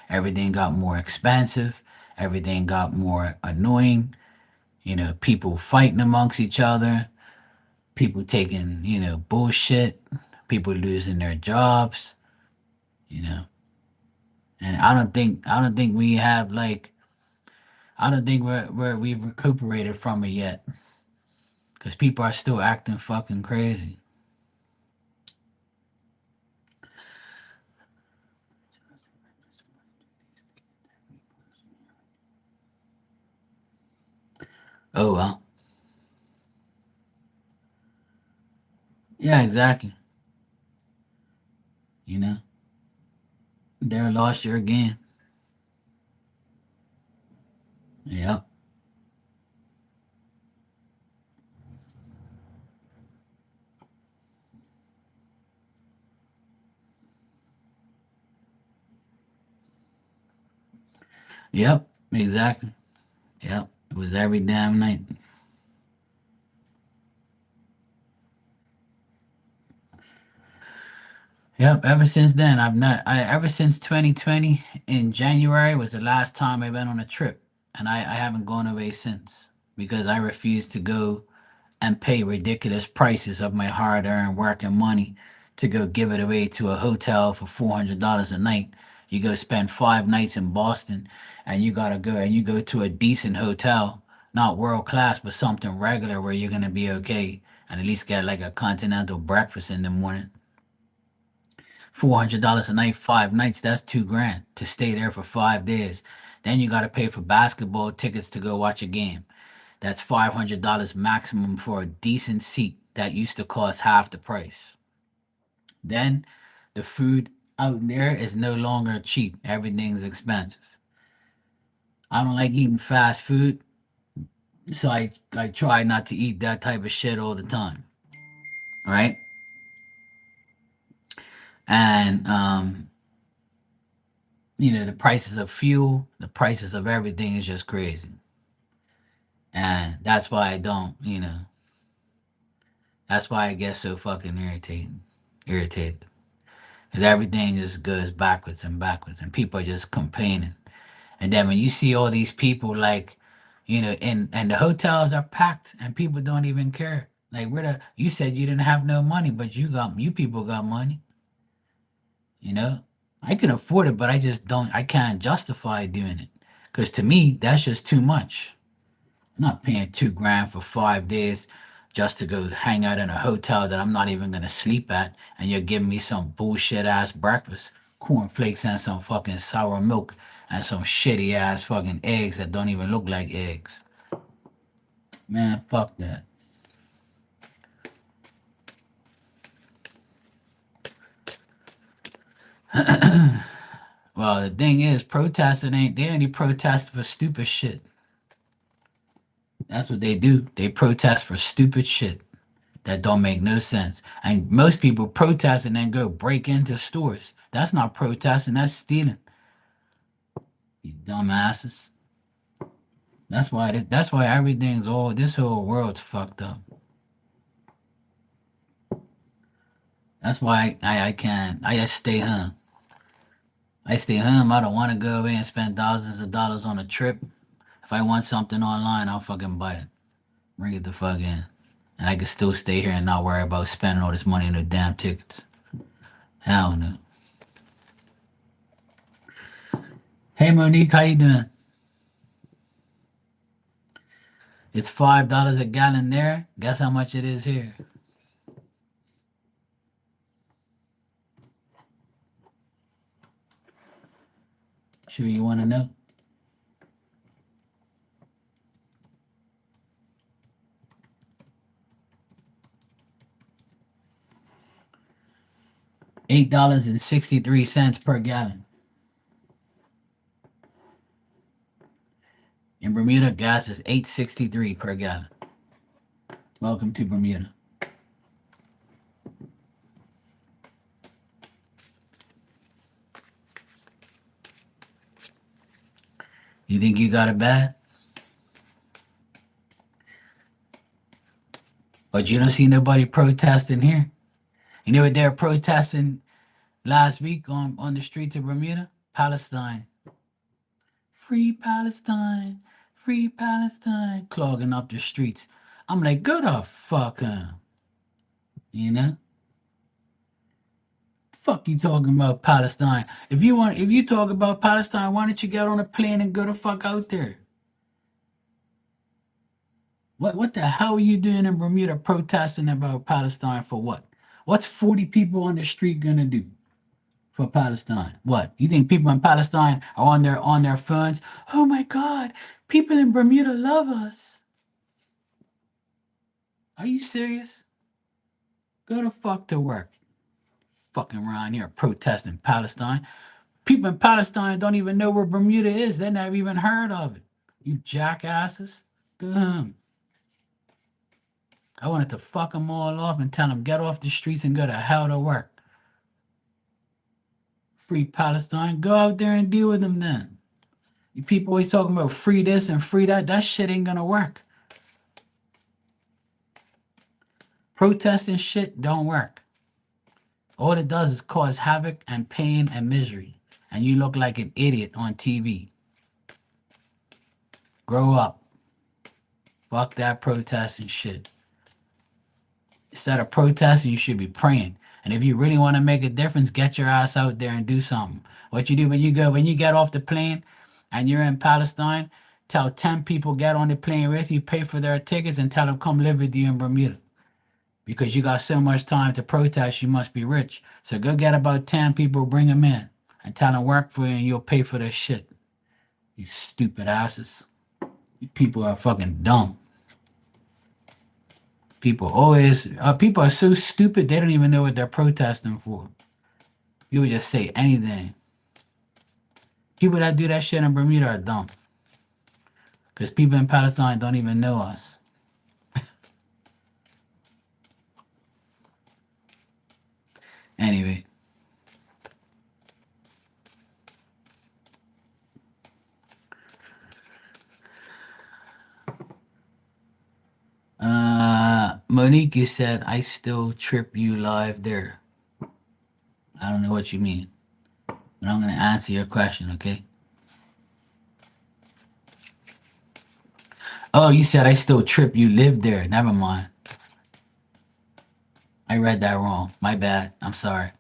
Speaker 1: Everything got more expensive. Everything got more annoying. People fighting amongst each other. People taking, bullshit. People losing their jobs. You know, and I don't think we have like I don't think we've recuperated from it yet because people are still acting fucking crazy. Oh well, yeah, exactly. You know, they're lost year again. Yep, yep, exactly. Yep, it was every damn night. Yep, ever since then, I've not. Ever since 2020 in January was the last time I went on a trip, and I haven't gone away since because I refuse to go and pay ridiculous prices of my hard-earned work and money to go give it away to a hotel for $400 a night. You go spend 5 nights in Boston, and you go to a decent hotel, not world class, but something regular where you're gonna be okay, and at least get like a continental breakfast in the morning. $400 a night, 5 nights, that's 2 grand to stay there for 5 days. Then you got to pay for basketball tickets to go watch a game. That's $500 maximum for a decent seat that used to cost half the price. Then the food out there is no longer cheap. Everything's expensive. I don't like eating fast food, so I try not to eat that type of shit all the time. Right? And the prices of fuel, the prices of everything is just crazy. And that's why I get so fucking irritated. Because everything just goes backwards and backwards, and people are just complaining. And then when you see all these people, like, and the hotels are packed, and people don't even care. Like, you said you didn't have no money, but you people got money, you know? I can afford it, but I can't justify doing it. Because to me, that's just too much. I'm not paying 2 grand for 5 days just to go hang out in a hotel that I'm not even gonna sleep at, and you're giving me some bullshit ass breakfast, cornflakes and some fucking sour milk and some shitty ass fucking eggs that don't even look like eggs. Man, fuck that. Well, the thing is, protesting ain't they only protest for stupid shit. That's what they do. They protest for stupid shit that don't make no sense. And most people protest and then go break into stores. That's not protesting, that's stealing. You dumbasses. That's why everything's all this whole world's fucked up. That's why I can't I just stay home. I stay home. I don't want to go away and spend thousands of dollars on a trip. If I want something online, I'll fucking buy it. Bring it the fuck in. And I can still stay here and not worry about spending all this money on the damn tickets. Hell no. Hey Monique, how you doing? It's $5 a gallon there. Guess how much it is here? Sure you want to know? $8.63 per gallon. In Bermuda, gas is $8.63 per gallon. Welcome to Bermuda. You think you got it bad? But you don't see nobody protesting here. You know what they're protesting last week on the streets of Bermuda? Palestine. Free Palestine. Free Palestine. Clogging up the streets. I'm like, go the fuck on. You know? Fuck you talking about Palestine. If you talk about Palestine, why don't you get on a plane and go the fuck out there? What the hell are you doing in Bermuda protesting about Palestine for what? What's 40 people on the street gonna do for Palestine? What? You think people in Palestine are on their phones? Oh my god, people in Bermuda love us. Are you serious? Go the fuck to work. Fucking around here protesting Palestine. People in Palestine don't even know where Bermuda is. They never even heard of it. You jackasses. Go home. I wanted to fuck them all off and tell them get off the streets and go to hell to work. Free Palestine. Go out there and deal with them then. You people always talking about free this and free that. That shit ain't gonna work. Protesting shit don't work. All it does is cause havoc and pain and misery. And you look like an idiot on TV. Grow up. Fuck that protesting shit. Instead of protesting, you should be praying. And if you really want to make a difference, get your ass out there and do something. What you do when you get off the plane and you're in Palestine, tell 10 people get on the plane with you, pay for their tickets, and tell them come live with you in Bermuda. Because you got so much time to protest, you must be rich. So go get about 10 people, bring them in, and tell them work for you and you'll pay for their shit. You stupid asses. You people are fucking dumb. People are so stupid they don't even know what they're protesting for. You would just say anything. People that do that shit in Bermuda are dumb. Because people in Palestine don't even know us. Anyway. Monique, you said, I still trip you live there. I don't know what you mean. But I'm going to answer your question, okay? Oh, you said I still trip you live there. Never mind. I read that wrong. My bad. I'm sorry.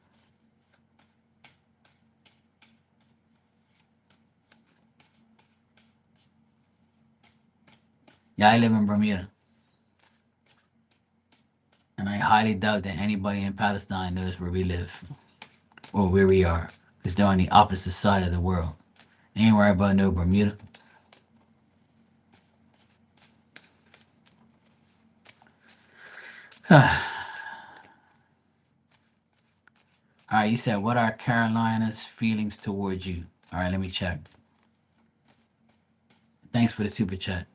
Speaker 1: Yeah, I live in Bermuda. And I highly doubt that anybody in Palestine knows where we live or where we are. Because they're on the opposite side of the world. Ain't worried about no Bermuda. All right, you said, what are Carolina's feelings towards you? All right, let me check. Thanks for the super chat.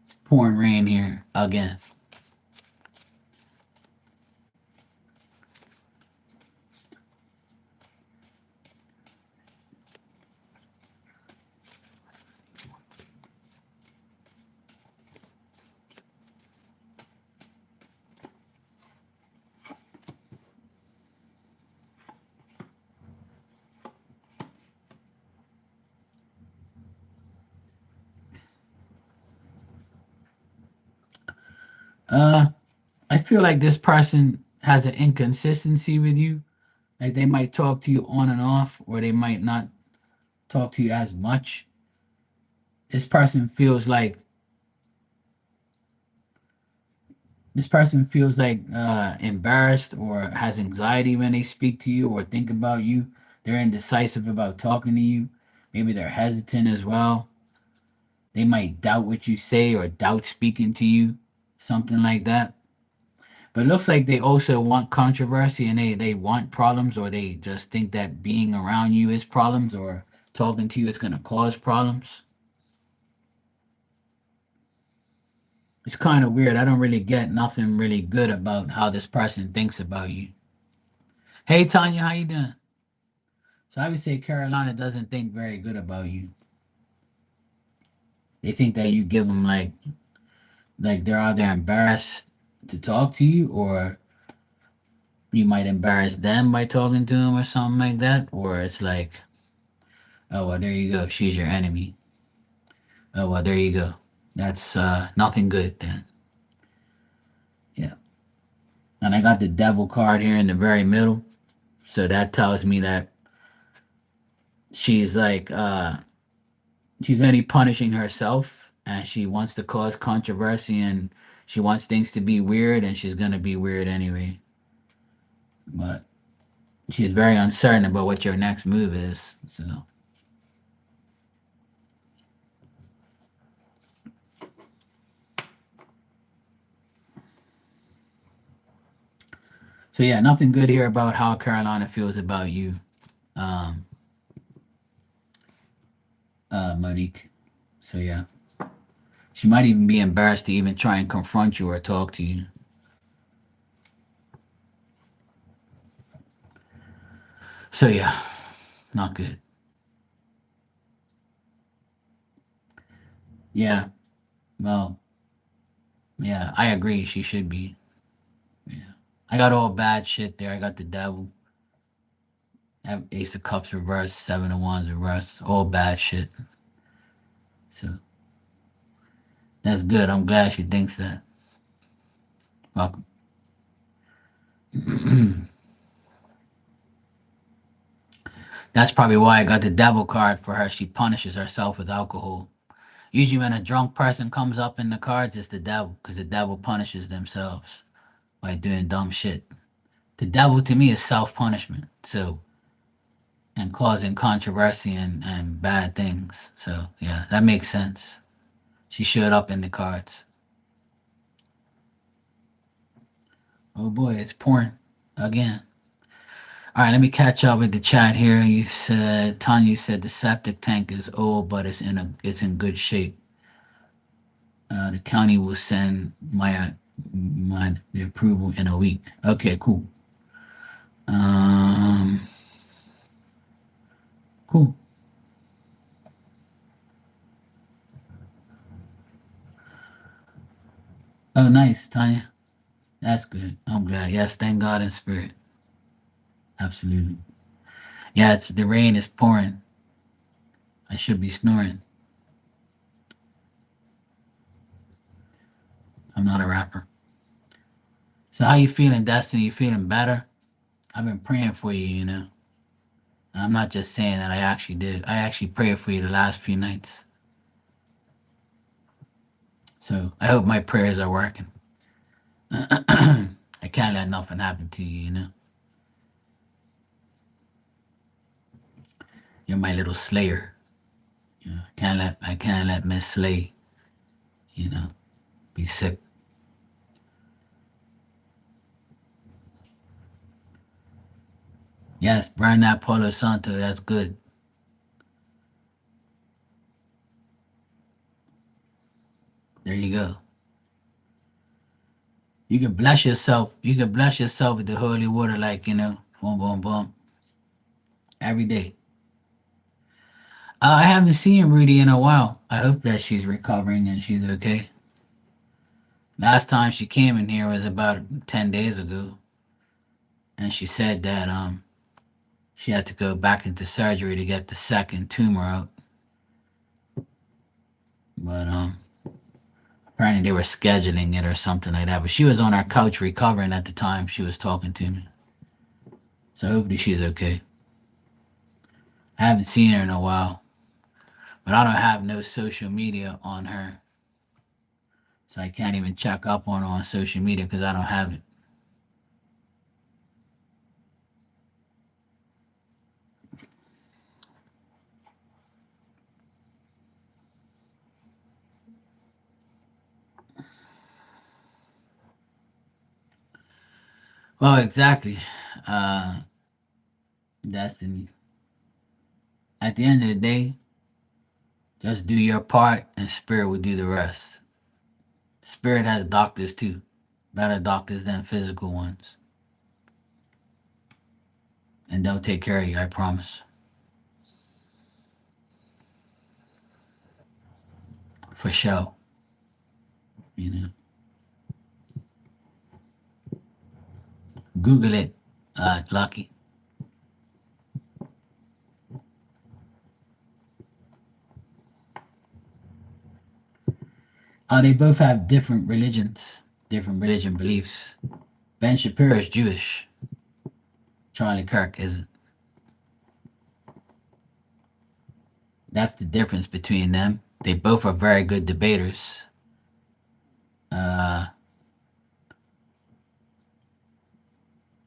Speaker 1: It's pouring rain here again. I feel like this person has an inconsistency with you. Like they might talk to you on and off, or they might not talk to you as much. This person feels like This person feels like embarrassed or has anxiety when they speak to you or think about you. They're indecisive about talking to you. Maybe they're hesitant as well. They might doubt what you say or doubt speaking to you, something like that. But it looks like they also want controversy and they want problems, or they just think that being around you is problems, or talking to you is going to cause problems. It's kind of weird. I don't really get nothing really good about how this person thinks about you. Hey Tanya, how you doing? So I would say Carolina doesn't think very good about you. They think that you give them like they're either embarrassed to talk to you, or you might embarrass them by talking to them or something like that, or it's like, oh well, there you go, she's your enemy. Oh well, there you go. That's nothing good then. Yeah. And I got the devil card here in the very middle, so that tells me that she's like she's only punishing herself, and she wants to cause controversy, and she wants things to be weird, and she's gonna be weird anyway. But she's very uncertain about what your next move is. So yeah, nothing good here about how Carolina feels about you, um, Monique. So yeah, she might even be embarrassed to even try and confront you or talk to you. So yeah, not good. Yeah, well, yeah, I agree. She should be. Yeah, I got all bad shit there. I got the devil. I have Ace of Cups reversed, Seven of Wands reversed, all bad shit. So that's good. I'm glad she thinks that. Welcome. That's probably why I got the devil card for her. She punishes herself with alcohol. Usually, when a drunk person comes up in the cards, it's the devil, because the devil punishes themselves by doing dumb shit. The devil to me is self punishment. So, and causing controversy and bad things. So, yeah, that makes sense. She showed up in the cards. Oh boy, it's pouring again. All right, let me catch up with the chat here. You said Tanya said the septic tank is old, but it's in good shape. The county will send my the approval in a week. Okay, cool. Um, cool. Oh, nice, Tanya. That's good. I'm glad. Yes, thank God in spirit. Absolutely. Yeah, it's the rain is pouring. I should be snoring. I'm not a rapper. So how you feeling, Destiny? You feeling better? I've been praying for you, you know. And I'm not just saying that, I actually did. I actually prayed for you the last few nights. So I hope my prayers are working. I can't let nothing happen to you, you know. You're my little slayer. You know, I can't let Miss Slay, you know, be sick. Yes, burn that Palo Santo. That's good. There you go. You can bless yourself. You can bless yourself with the holy water, like, you know, boom, boom, boom, every day. I haven't seen Rudy in a while. I hope that she's recovering and she's okay. Last time she came in here was about 10 days ago, and she said that she had to go back into surgery to get the second tumor out. But apparently they were scheduling it or something like that. But she was on our couch recovering at the time she was talking to me. So hopefully she's okay. I haven't seen her in a while, but I don't have no social media on her. So I can't even check up on social media because I don't have it. Well, exactly. Uh, Destiny. At the end of the day, just do your part and spirit will do the rest. Spirit has doctors too, better doctors than physical ones. And they'll take care of you, I promise. For sure. You know. Google it, Lucky. They both have different religions, different religion beliefs. Ben Shapiro is Jewish. Charlie Kirk isn't. That's the difference between them. They both are very good debaters. Uh,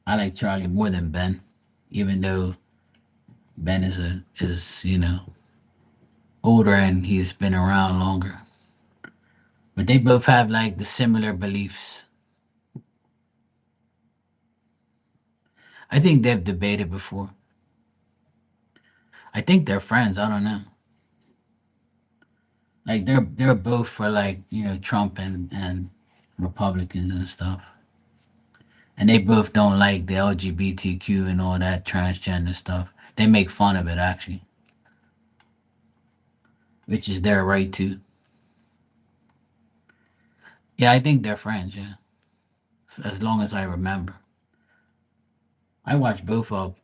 Speaker 1: I like Charlie more than Ben, even though Ben is older and he's been around longer. But they both have like the similar beliefs. I think they've debated before. I think they're friends. I don't know. Like they're both for like Trump and Republicans and stuff. And they both don't like the LGBTQ and all that transgender stuff. They make fun of it actually, which is their right to. Yeah, I think they're friends. Yeah, as long as I remember. I watch both of.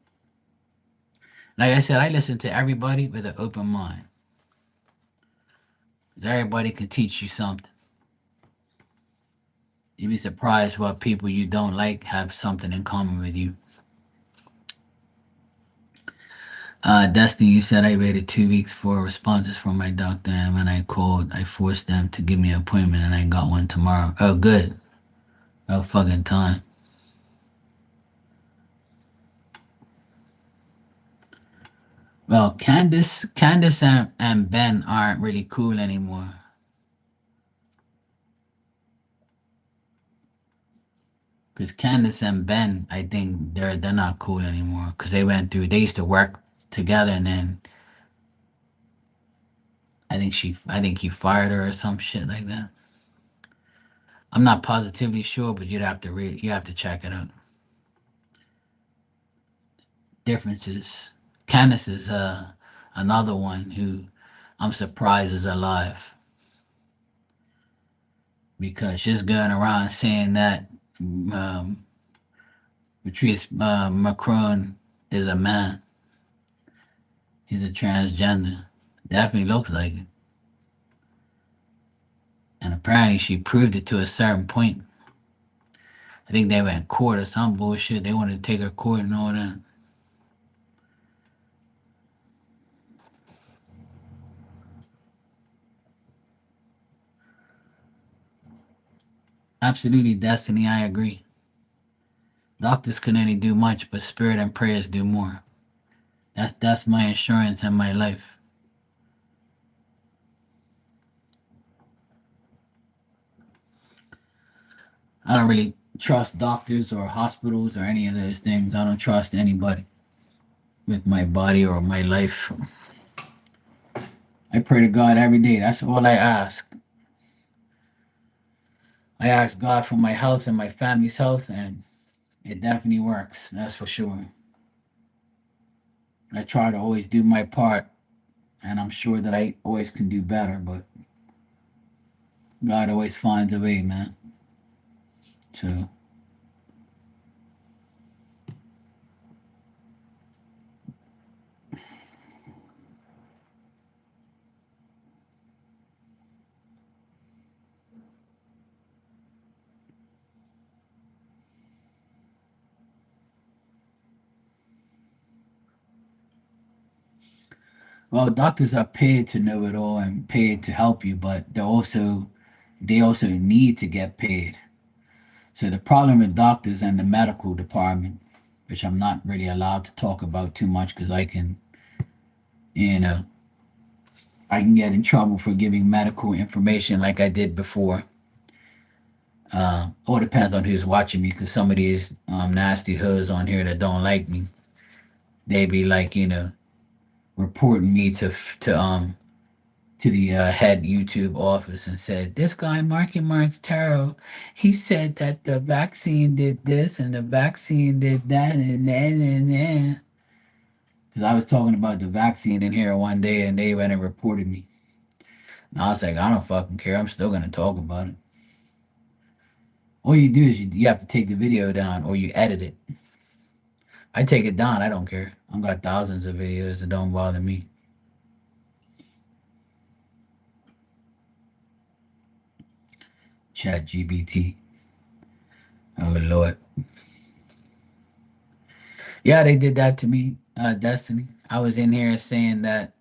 Speaker 1: Like I said, I listen to everybody with an open mind. 'Cause everybody can teach you something. You'd be surprised what people you don't like have something in common with you. Destiny, you said I waited 2 weeks for responses from my doctor, and when I called, I forced them to give me an appointment, and I got one tomorrow. Oh, good. Oh, fucking time. Well, Candace and Ben aren't really cool anymore. Cause Candace and Ben, I think they're not cool anymore. Cause they used to work together, and then I think he fired her or some shit like that. I'm not positively sure, but you have to check it out. Differences. Candace is another one who I'm surprised is alive because she's going around saying that um, Patrice Macron is a man. He's a transgender. Definitely looks like it. And apparently she proved it to a certain point. I think they went court or some bullshit. They wanted to take her court and all that. Absolutely, Destiny. I agree. Doctors can only do much, but spirit and prayers do more. That's my insurance in my life. I don't really trust doctors or hospitals or any of those things. I don't trust anybody with my body or my life. I pray to God every day. That's all I ask. I ask God for my health and my family's health, and it definitely works. That's for sure. I try to always do my part, and I'm sure that I always can do better, but God always finds a way, man. So, well, doctors are paid to know it all and paid to help you, but they're also they also need to get paid. So the problem with doctors and the medical department, which I'm not really allowed to talk about too much because you know, I can get in trouble for giving medical information like I did before. All depends on who's watching me because some of these nasty hoods on here that don't like me, they be like, reporting me to the head YouTube office and said, "This guy, Marky Mark's Tarot, he said that the vaccine did this and the vaccine did that and then and then." Because I was talking about the vaccine in here one day and they went and reported me. And I was like, I don't fucking care. I'm still going to talk about it. All you do is you have to take the video down or you edit it. I take it down. I don't care. I've got thousands of videos that don't bother me. Chat GBT. Oh, Lord. Yeah, they did that to me, Destiny. I was in here saying that,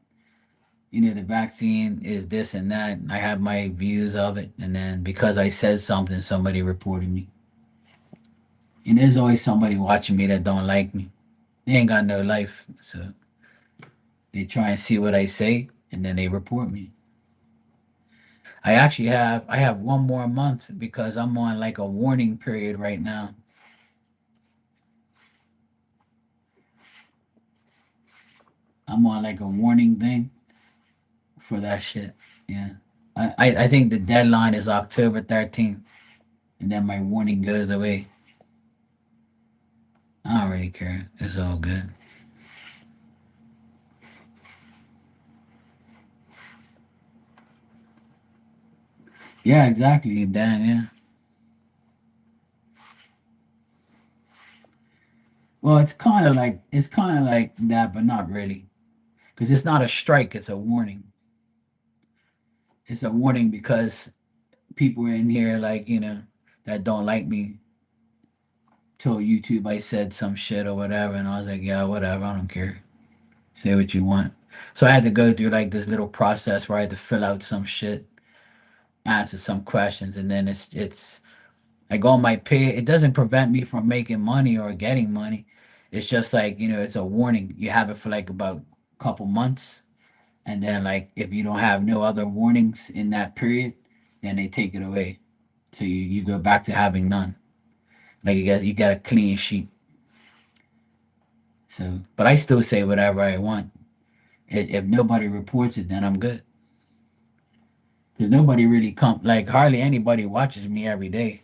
Speaker 1: the vaccine is this and that. I have my views of it. And then because I said something, somebody reported me. And there's always somebody watching me that don't like me. They ain't got no life. So they try and see what I say and then they report me. I have one more month because I'm on like a warning period right now. I'm on like a warning thing for that shit. Yeah. I think the deadline is October 13th, and then my warning goes away. I don't really care. It's all good. Yeah, exactly. Dan, yeah. Well, it's kind of like that, but not really, because it's not a strike. It's a warning. It's a warning because people in here, like that don't like me, told YouTube I said some shit or whatever, and I was like, yeah, whatever. I don't care. Say what you want. So I had to go through like this little process where I had to fill out some shit, answer some questions, and then it's like on my pay. It doesn't prevent me from making money or getting money. It's just like it's a warning. You have it for like about a couple months, and then like if you don't have no other warnings in that period, then they take it away. So you go back to having none. Like you got a clean sheet. So, but I still say whatever I want. If nobody reports it, then I'm good. Because nobody really like hardly anybody watches me every day.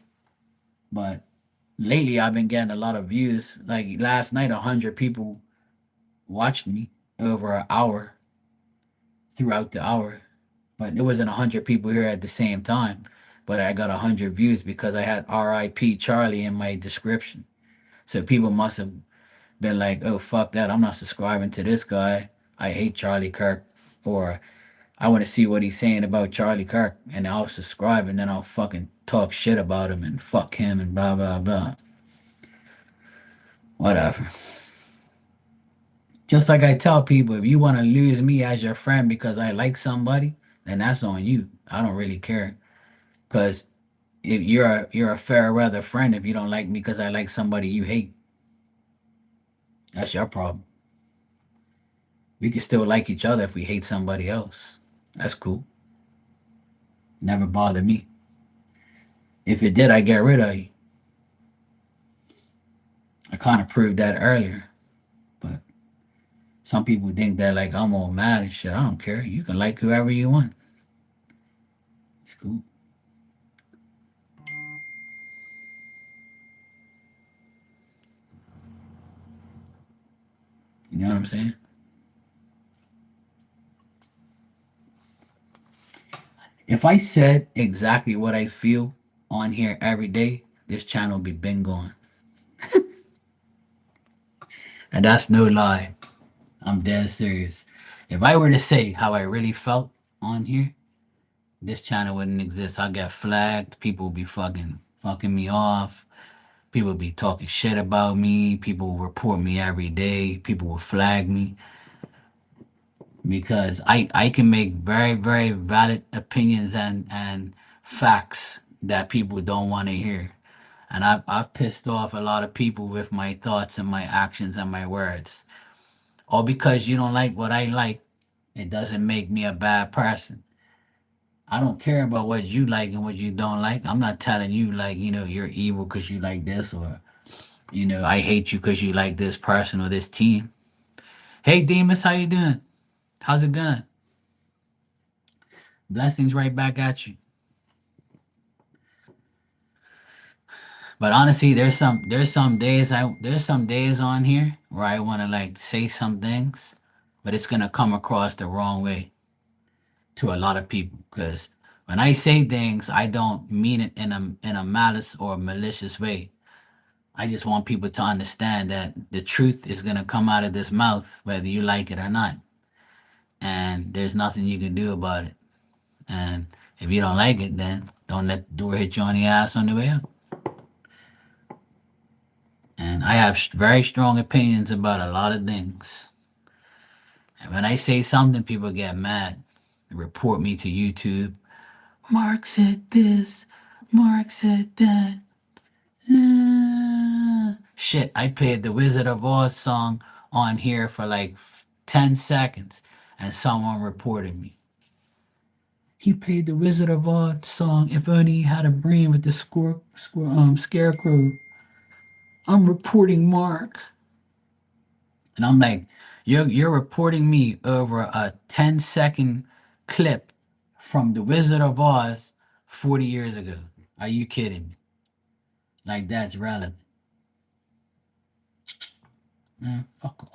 Speaker 1: But lately, I've been getting a lot of views. Like last night, 100 people watched me over an hour throughout the hour. But it wasn't 100 people here at the same time. But I got 100 views because I had R.I.P. Charlie in my description. So people must have been like, "Oh fuck that! I'm not subscribing to this guy. I hate Charlie Kirk," or "I want to see what he's saying about Charlie Kirk," and I'll subscribe and then I'll fucking talk shit about him and fuck him and blah blah blah. Whatever. Just like I tell people, if you want to lose me as your friend because I like somebody, then that's on you. I don't really care. Because if you're a fair weather friend if you don't like me because I like somebody you hate. That's your problem. We can still like each other if we hate somebody else. That's cool. Never bother me. If it did, I get rid of you. I kind of proved that earlier. But some people think that like I'm all mad and shit. I don't care. You can like whoever you want. It's cool. You know what I'm saying? If I said exactly what I feel on here every day, this channel would be been gone. And that's no lie. I'm dead serious. If I were to say how I really felt on here, this channel wouldn't exist. I get flagged. People would be fucking me off. People would be talking shit about me. People will report me every day. People will flag me. because I can make very, very valid opinions and facts that people don't want to hear. And I've pissed off a lot of people with my thoughts and my actions and my words. All because you don't like what I like, it doesn't make me a bad person. I don't care about what you like and what you don't like. I'm not telling you like, you're evil because you like this, or I hate you because you like this person or this team. Hey Demas, how you doing? How's it going? Blessings right back at you. But honestly, there's some days on here where I want to like say some things, but it's gonna come across the wrong way to a lot of people because when I say things, I don't mean it in a malice or malicious way. I just want people to understand that the truth is gonna come out of this mouth whether you like it or not, and there's nothing you can do about it. And if you don't like it, then don't let the door hit you on the ass on the way out. And I have very strong opinions about a lot of things. And when I say something, people get mad, report me to YouTube. Mark said this, Mark said that. Shit, I played the Wizard of Oz song on here for like 10 seconds and someone reported me. He played the Wizard of Oz song, If Only He Had a Brain with the scarecrow. I'm reporting Mark. And I'm like, you're reporting me over a 10-second clip from The Wizard of Oz 40 years ago. Are you kidding me? Like that's relevant. Man, fuck off.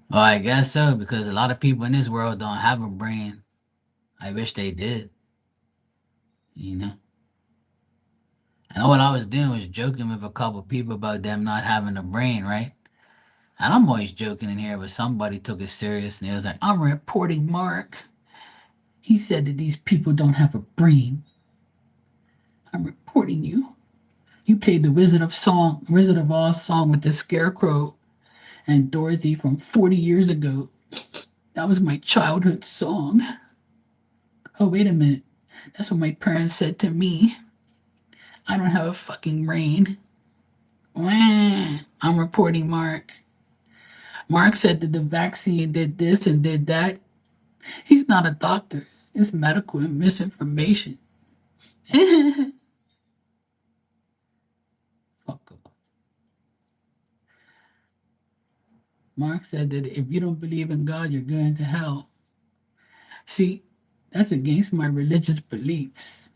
Speaker 1: Well, I guess so, because a lot of people in this world don't have a brain. I wish they did, you know. And all I was doing was joking with a couple people about them not having a brain, right? And I'm always joking in here, but somebody took it serious and they was like, I'm reporting Mark. He said that these people don't have a brain. I'm reporting you. You played the Wizard of Oz song with the Scarecrow and Dorothy from 40 years ago. That was my childhood song. Oh, wait a minute. That's what my parents said to me. I don't have a fucking brain. Wah. I'm reporting Mark. Mark said that the vaccine did this and did that. He's not a doctor. It's medical and misinformation. Fuck off. Mark said that if you don't believe in God, you're going to hell. See, that's against my religious beliefs.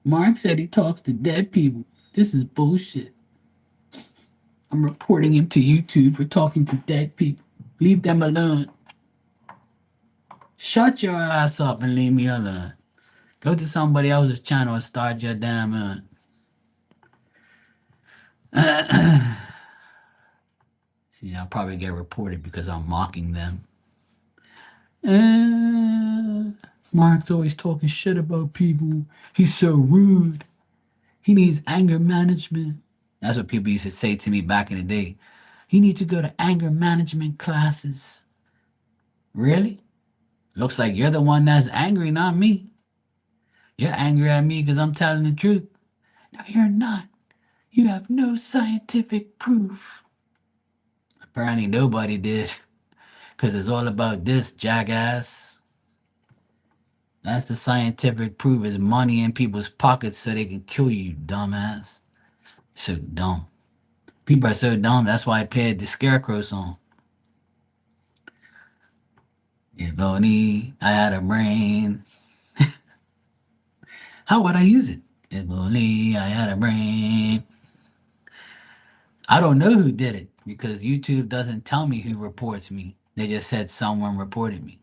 Speaker 1: Mark said he talks to dead people. This is bullshit. I'm reporting him to YouTube for talking to dead people. Leave them alone. Shut your ass up and leave me alone. Go to somebody else's channel and start your damn own. See, I'll probably get reported because I'm mocking them. Mark's always talking shit about people. He's so rude. He needs anger management. That's what people used to say to me back in the day. You need to go to anger management classes. Really? Looks like you're the one that's angry, not me. You're angry at me because I'm telling the truth. No, you're not. You have no scientific proof. Apparently, nobody did because it's all about this jackass. That's the scientific proof is money in people's pockets so they can kill you, dumbass. So dumb. People are so dumb. That's why I played the Scarecrow song. If only I had a brain, how would I use it? If only I had a brain. I don't know who did it because YouTube doesn't tell me who reports me. They just said someone reported me.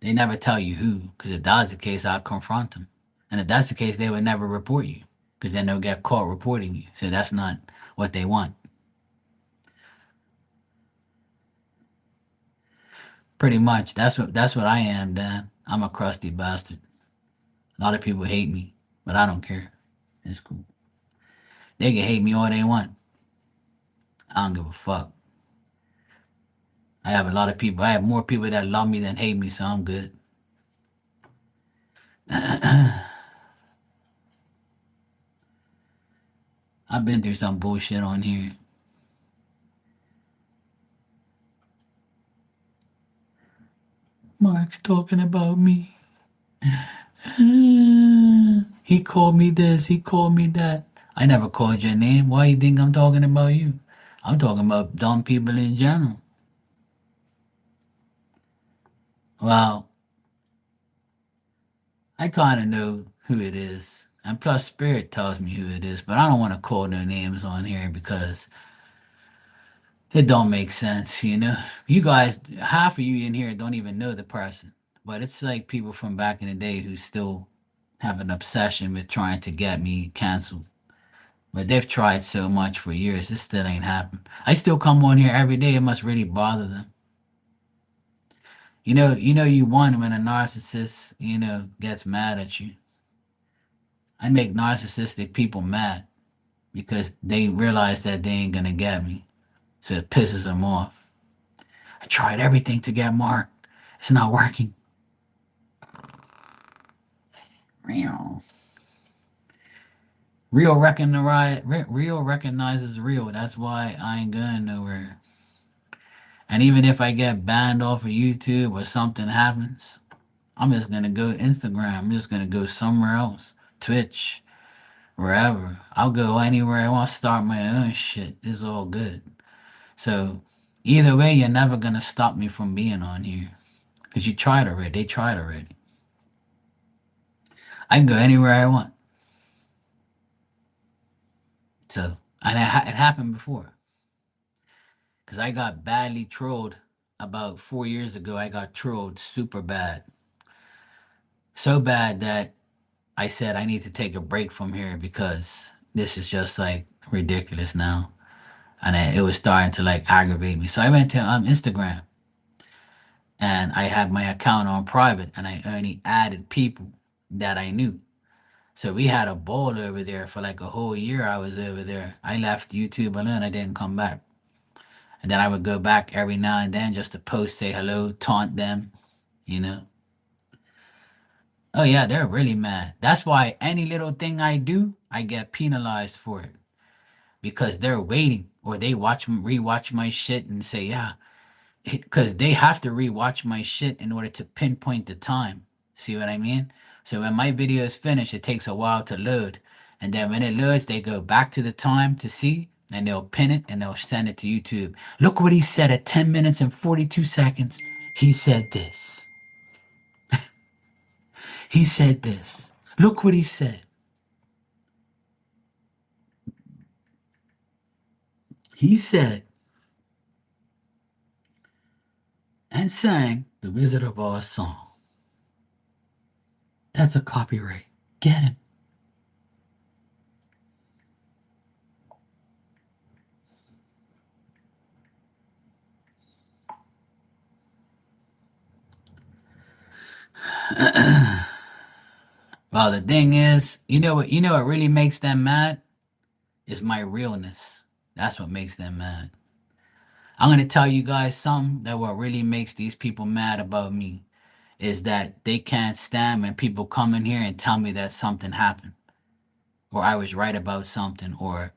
Speaker 1: They never tell you who, because if that was the case, I'd confront them. And if that's the case, they would never report you. because then they'll get caught reporting you. So that's not what they want. Pretty much, that's what I am, Dan. I'm a crusty bastard. A lot of people hate me, but I don't care. It's cool. They can hate me all they want. I don't give a fuck. I have a lot of people. I have more people that love me than hate me, so I'm good. I've been through some bullshit on here. Mark's talking about me. He called me this, he called me that. I never called your name. Why you think I'm talking about you? I'm talking about dumb people in general. Well, I kind of know who it is. And plus, Spirit tells me who it is, but I don't want to call no names on here because it don't make sense, you know? You guys, half of you in here don't even know the person, but it's like people from back in the day who still have an obsession with trying to get me canceled. But they've tried so much for years, it still ain't happened. I still come on here every day. It must really bother them. You won when a narcissist, gets mad at you. I make narcissistic people mad because they realize that they ain't gonna get me. So it pisses them off. I tried everything to get Mark. It's not working. Real. Real recognizes real. That's why I ain't going nowhere. And even if I get banned off of YouTube or something happens, I'm just gonna go Instagram. I'm just gonna go somewhere else. Twitch, wherever. I'll go anywhere I want to start my own shit. It's all good. So either way, you're never gonna stop me from being on here. Cause you tried already. They tried already. I can go anywhere I want. So and it happened before. Cause I got badly trolled about 4 years ago. I got trolled super bad. So bad that I said I need to take a break from here because this is just like ridiculous now. And it was starting to like aggravate me. So I went to Instagram and I had my account on private and I only added people that I knew. So we had a ball over there for like a whole year. I was over there. I left YouTube alone. I didn't come back. And then I would go back every now and then just to post, say hello, taunt them, you know. Oh yeah, they're really mad. That's why any little thing I do, I get penalized for it because they're waiting or they rewatch my shit and say, yeah, because they have to rewatch my shit in order to pinpoint the time. See what I mean? So when my video is finished, it takes a while to load. And then when it loads, they go back to the time to see and they'll pin it and they'll send it to YouTube. Look what he said at 10 minutes and 42 seconds. He said this. He said this. Look what he said. He said and sang the Wizard of Oz song. That's a copyright. Get him. Well, the thing is, what really makes them mad is my realness. That's what makes them mad. I'm gonna tell you guys something that what really makes these people mad about me is that they can't stand when people come in here and tell me that something happened or I was right about something or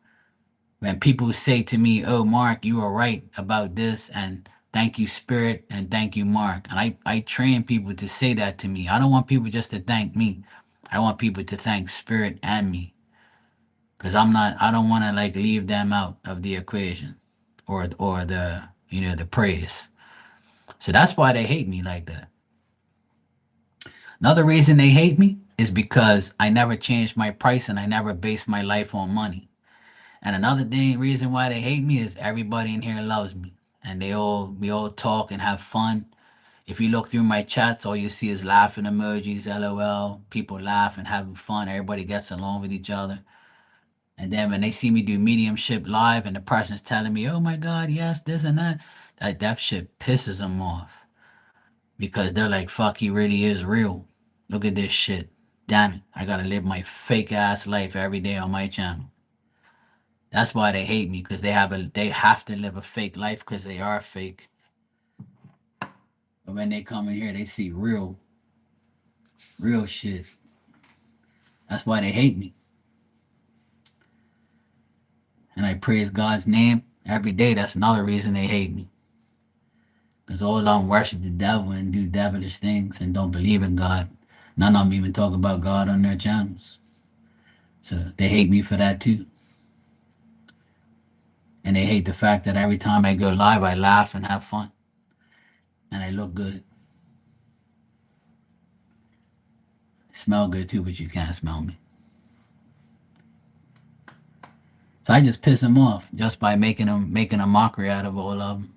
Speaker 1: when people say to me, "Oh, Mark, you were right about this," and thank you, Spirit, and thank you, Mark. And I train people to say that to me. I don't want people just to thank me. I want people to thank Spirit and me. Because I don't want to like leave them out of the equation or the praise. So that's why they hate me like that. Another reason they hate me is because I never changed my price and I never based my life on money. And another reason why they hate me is everybody in here loves me. And we all talk and have fun. If you look through my chats, all you see is laughing emojis, LOL, people laugh and having fun. Everybody gets along with each other. And then when they see me do mediumship live and the person's telling me, oh my God, yes, this and that, that shit pisses them off because they're like, fuck, he really is real. Look at this shit. Damn it. I gotta live my fake ass life every day on my channel. That's why they hate me because they have to live a fake life because they are fake. But when they come in here, they see real shit. That's why they hate me. And I praise God's name every day. That's another reason they hate me. Because all of them worship the devil and do devilish things and don't believe in God. None of them even talk about God on their channels. So they hate me for that too. And they hate the fact that every time I go live, I laugh and have fun. And I look good. I smell good too, but you can't smell me. So I just piss them off just by making a mockery out of all of them.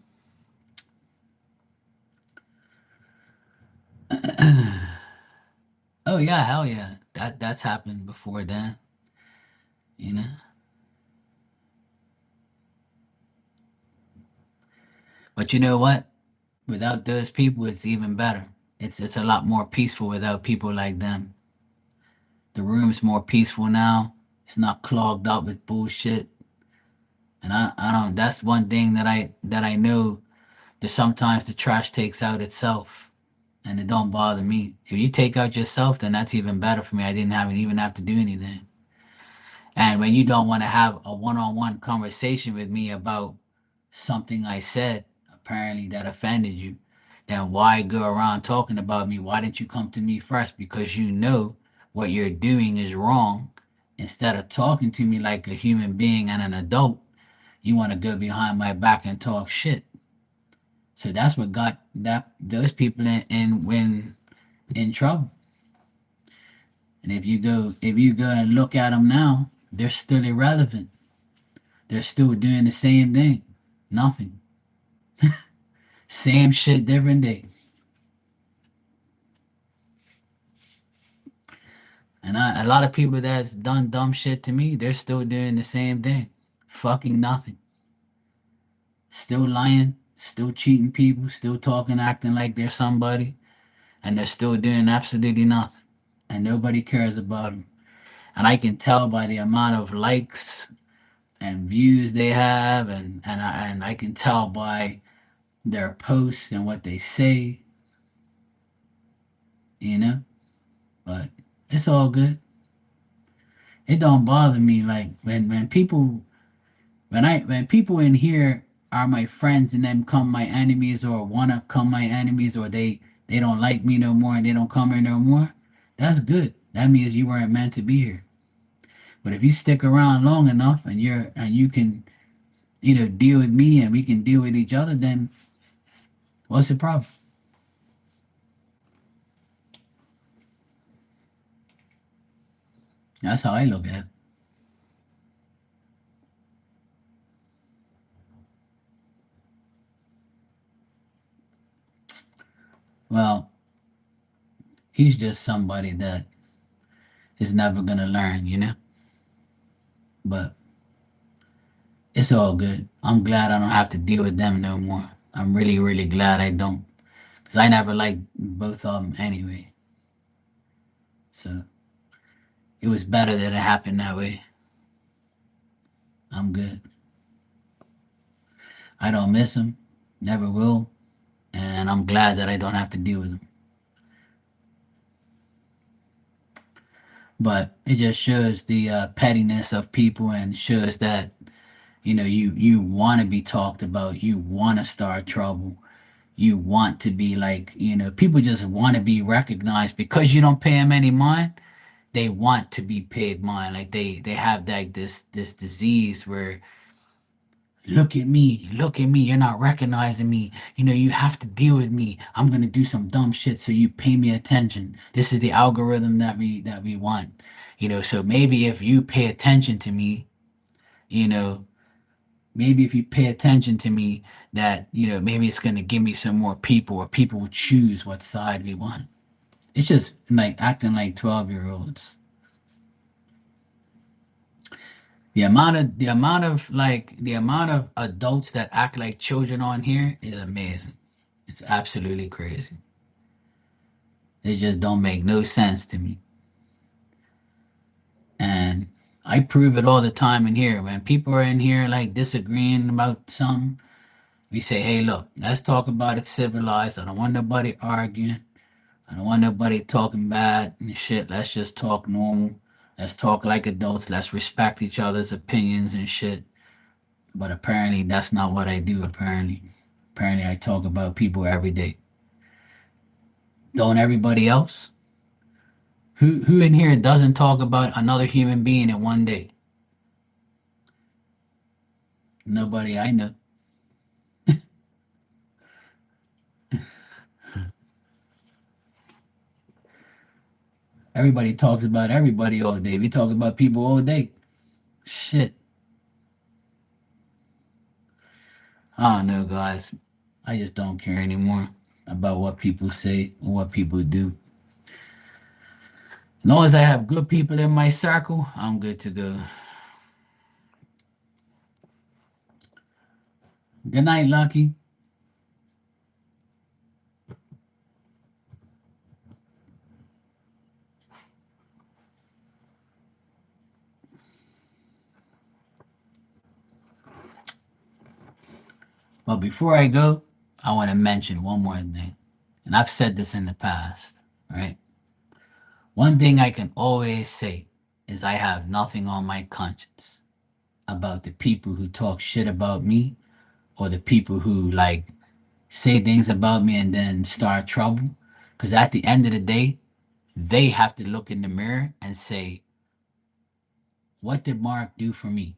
Speaker 1: Oh yeah, hell yeah. That's happened before then, you know. But you know what? Without those people, it's even better. It's a lot more peaceful without people like them. The room's more peaceful now. It's not clogged up with bullshit. And I don't. That's one thing that I know that sometimes the trash takes out itself, and it don't bother me. If you take out yourself, then that's even better for me. I didn't even have to do anything. And when you don't want to have a one-on-one conversation with me about something I said, apparently that offended you, then why go around talking about me? Why didn't you come to me first? Because you know what you're doing is wrong. Instead of talking to me like a human being and an adult, you want to go behind my back and talk shit. So that's what got those people in trouble. And if you go and look at them now, they're still irrelevant. They're still doing the same thing. Nothing. Same shit, different day. And a lot of people that's done dumb shit to me, they're still doing the same thing. Fucking nothing. Still lying, still cheating people, still talking, acting like they're somebody, and they're still doing absolutely nothing. And nobody cares about them. And I can tell by the amount of likes and views they have, and I can tell by their posts and what they say, you know. But it's all good. It don't bother me like when people in here are my friends and then come my enemies or wanna come my enemies or they don't like me no more and they don't come here no more. That's good. That means you weren't meant to be here. But if you stick around long enough and you can deal with me and we can deal with each other, then what's the problem? That's how I look at it. Well, he's just somebody that is never gonna learn, you know? But it's all good. I'm glad I don't have to deal with them no more. I'm really, really glad I don't. Because I never liked both of them anyway. So it was better that it happened that way. I'm good. I don't miss them. Never will. And I'm glad that I don't have to deal with them. But it just shows the pettiness of people and shows that you want to be talked about, you want to start trouble, you want to be like people just want to be recognized because you don't pay them any mind. They want to be paid mind, like they have like this disease where look at me, you're not recognizing me, you have to deal with me, I'm gonna do some dumb shit so you pay me attention. This is the algorithm that we want. So maybe if you pay attention to me, you know maybe if you pay attention to me, that maybe it's going to give me some more people, or people will choose what side we want. It's just like acting like 12-year-olds. The amount of adults that act like children on here is amazing. It's absolutely crazy. They just don't make no sense to me. And I prove it all the time in here. When people are in here like disagreeing about something, we say, hey, look, let's talk about it civilized. I don't want nobody arguing. I don't want nobody talking bad and shit. Let's just talk normal. Let's talk like adults. Let's respect each other's opinions and shit. But apparently, that's not what I do. Apparently, I talk about people every day. Don't everybody else? Who in here doesn't talk about another human being in one day? Nobody I know. Everybody talks about everybody all day. We talk about people all day. Shit. I don't know, guys. I just don't care anymore about what people say or what people do. As long as I have good people in my circle, I'm good to go. Good night, Lucky. But before I go, I want to mention one more thing. And I've said this in the past, right? One thing I can always say is I have nothing on my conscience about the people who talk shit about me or the people who like say things about me and then start trouble. Because at the end of the day, they have to look in the mirror and say, what did Mark do for me?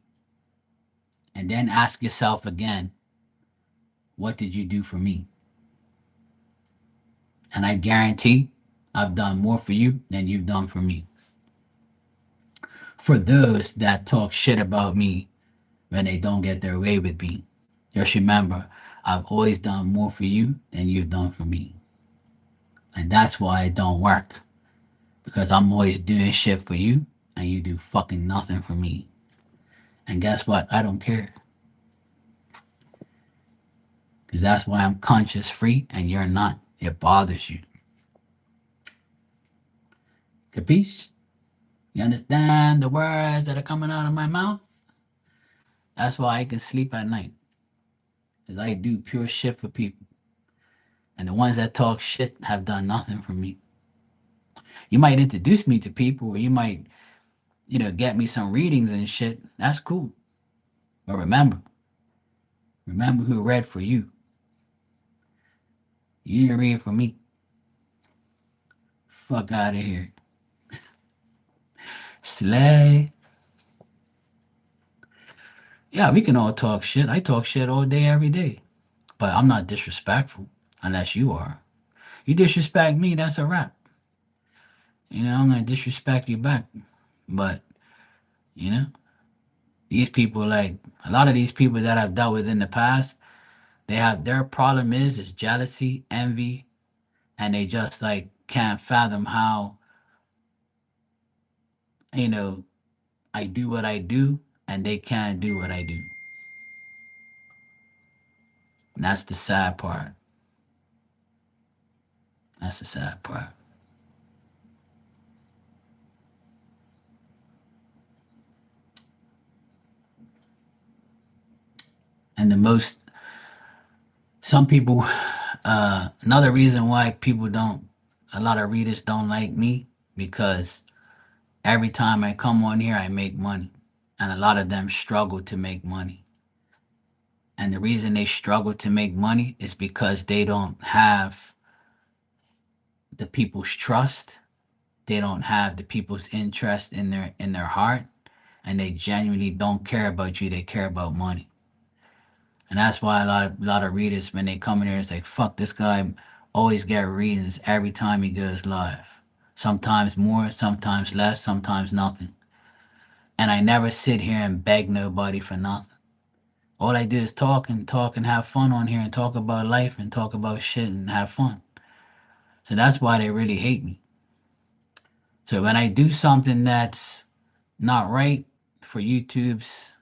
Speaker 1: And then ask yourself again, what did you do for me? And I guarantee I've done more for you than you've done for me. For those that talk shit about me when they don't get their way with me, just remember, I've always done more for you than you've done for me. And that's why it don't work. Because I'm always doing shit for you and you do fucking nothing for me. And guess what? I don't care. Because that's why I'm conscious free and you're not. It bothers you. Capiche? You understand the words that are coming out of my mouth? That's why I can sleep at night. Because I do pure shit for people. And the ones that talk shit have done nothing for me. You might introduce me to people or you might, get me some readings and shit. That's cool. But remember who read for you. You didn't read for me. Fuck out of here. Slay. Yeah, we can all talk shit. I talk shit all day, every day. But I'm not disrespectful unless you are. You disrespect me, that's a wrap. I'm gonna disrespect you back. But, you know, these people like a lot of these people that I've dealt with in the past, they have their problem is jealousy, envy, and they just like can't fathom how, you know, I do what I do and they can't do what I do. And that's the sad part. That's the sad part. And the most some people another reason why people don't a lot of readers don't like me because every time I come on here I make money and a lot of them struggle to make money. And the reason they struggle to make money is because they don't have the people's trust. They don't have the people's interest in their heart and they genuinely don't care about you. They care about money. And that's why a lot of readers when they come in here it's like fuck this guy always get readings every time he goes live. Sometimes more, sometimes less, sometimes nothing. And I never sit here and beg nobody for nothing. All I do is talk and have fun on here and talk about life and talk about shit and have fun. So that's why they really hate me. So when I do something that's not right, for YouTube's,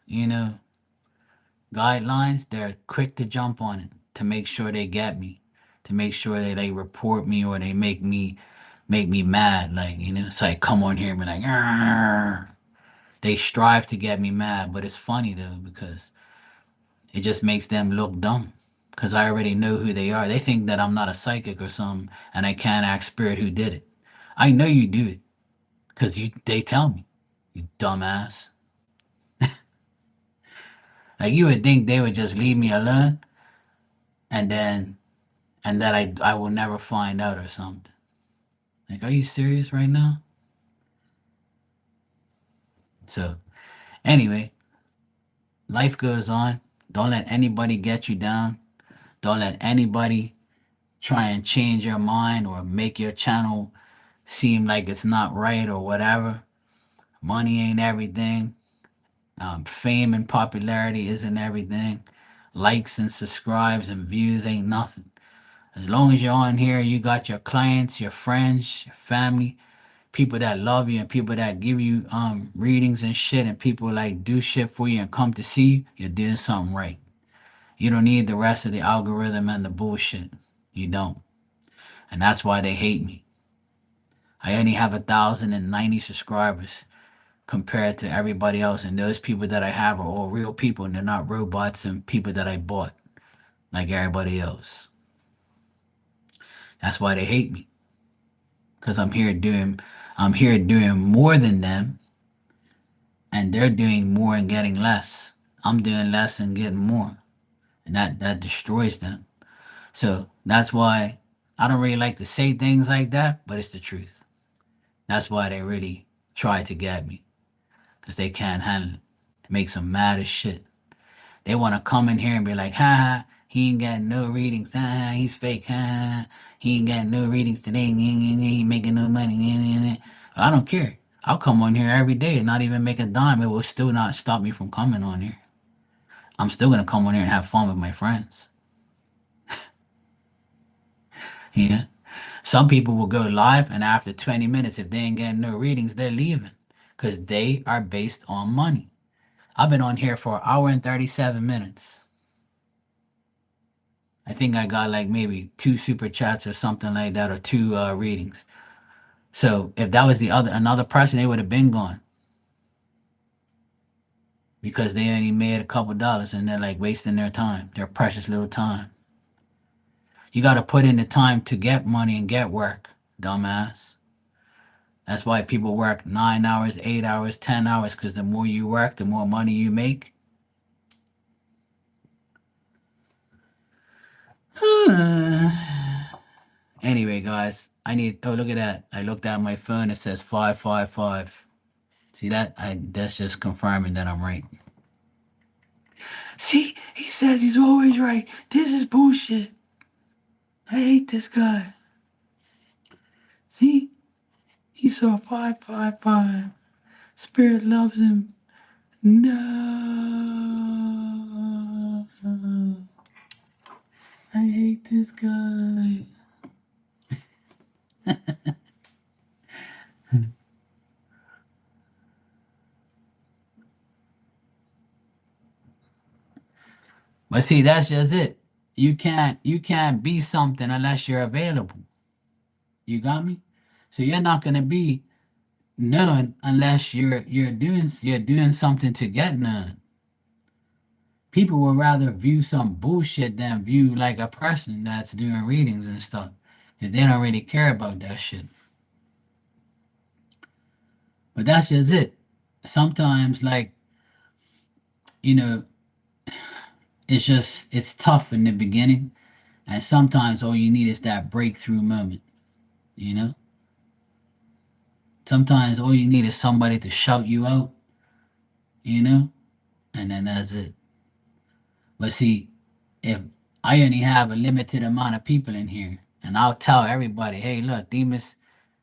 Speaker 1: guidelines, they're quick to jump on it to make sure they get me, to make sure that they report me or they make me mad. Like, it's like come on here and be like, "Arr." They strive to get me mad, but it's funny though because it just makes them look dumb. Because I already know who they are. They think that I'm not a psychic or something, and I can't ask spirit who did it. I know you do it, because they tell me, you dumbass. Like you would think they would just leave me alone, and then and that I will never find out or something. Like, are you serious right now? So anyway, life goes on. Don't let anybody get you down. Don't let anybody try and change your mind or make your channel seem like it's not right or whatever. Money ain't everything. Fame and popularity isn't everything. Likes and subscribes and views ain't nothing. As long as you're on here, you got your clients, your friends, your family, people that love you and people that give you readings and shit, and people like do shit for you and come to see you, you're doing something right. You don't need the rest of the algorithm and the bullshit. You don't. And that's why they hate me. I only have 1,090 subscribers compared to everybody else, and those people that I have are all real people and they're not robots and people that I bought like everybody else. That's why they hate me. Because I'm here doing more than them, and they're doing more and getting less. I'm doing less and getting more. And that destroys them. So that's why I don't really like to say things like that, but it's the truth. That's why they really try to get me. Because they can't handle it. It makes them mad as shit. They want to come in here and be like, ha ha, he ain't got no readings. Ha ha, he's fake. Ha ha, he ain't got no readings today. He ain't making no money. I don't care. I'll come on here every day and not even make a dime. It will still not stop me from coming on here. I'm still going to come on here and have fun with my friends. Yeah. Some people will go live, and after 20 minutes, if they ain't getting no readings, they're leaving because they are based on money. I've been on here for an hour and 37 minutes. I think I got like maybe two super chats or something like that, or two readings. So if that was another person, they would have been gone because they only made a couple dollars and they're like wasting their time, their precious little time. You got to put in the time to get money and get work, dumbass. That's why people work 9 hours, 8 hours, 10 hours, because the more you work, the more money you make. Anyway, guys, oh, look at that. I looked at my phone. It says 555. See that? That's just confirming that I'm right. See, he says he's always right. This is bullshit. I hate this guy. See, he saw 555. Spirit loves him. No, I hate this guy. But see, that's just it. You can't be something unless you're available. You got me? So you're not gonna be none unless you're doing something to get none. People would rather view some bullshit than view like a person that's doing readings and stuff. Cause they don't really care about that shit. But that's just it. Sometimes like, you know, it's tough in the beginning. And sometimes all you need is that breakthrough moment, you know? Sometimes all you need is somebody to shout you out, you know? And then that's it. But see, if I only have a limited amount of people in here, and I'll tell everybody, hey, look, Demas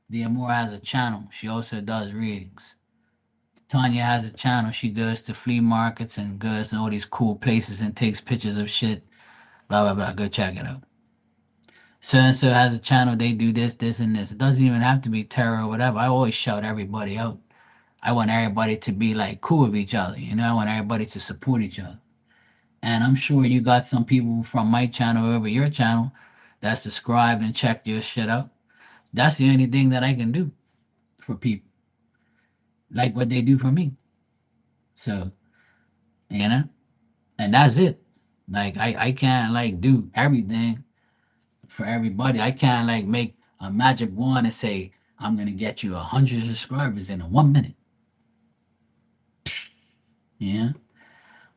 Speaker 1: the Amor has a channel. She also does readings. Tanya has a channel. She goes to flea markets and goes to all these cool places and takes pictures of shit. Blah, blah, blah. Go check it out. So and so has a channel. They do this, this, and this. It doesn't even have to be terror or whatever. I always shout everybody out. I want everybody to be like cool with each other. You know, I want everybody to support each other. And I'm sure you got some people from my channel over your channel that subscribed and checked your shit out. That's the only thing that I can do for people, like what they do for me. So, you know, and that's it. Like I can't like do everything for everybody. I can't like make a magic wand and say I'm gonna get you 100 subscribers in a 1 minute. Yeah.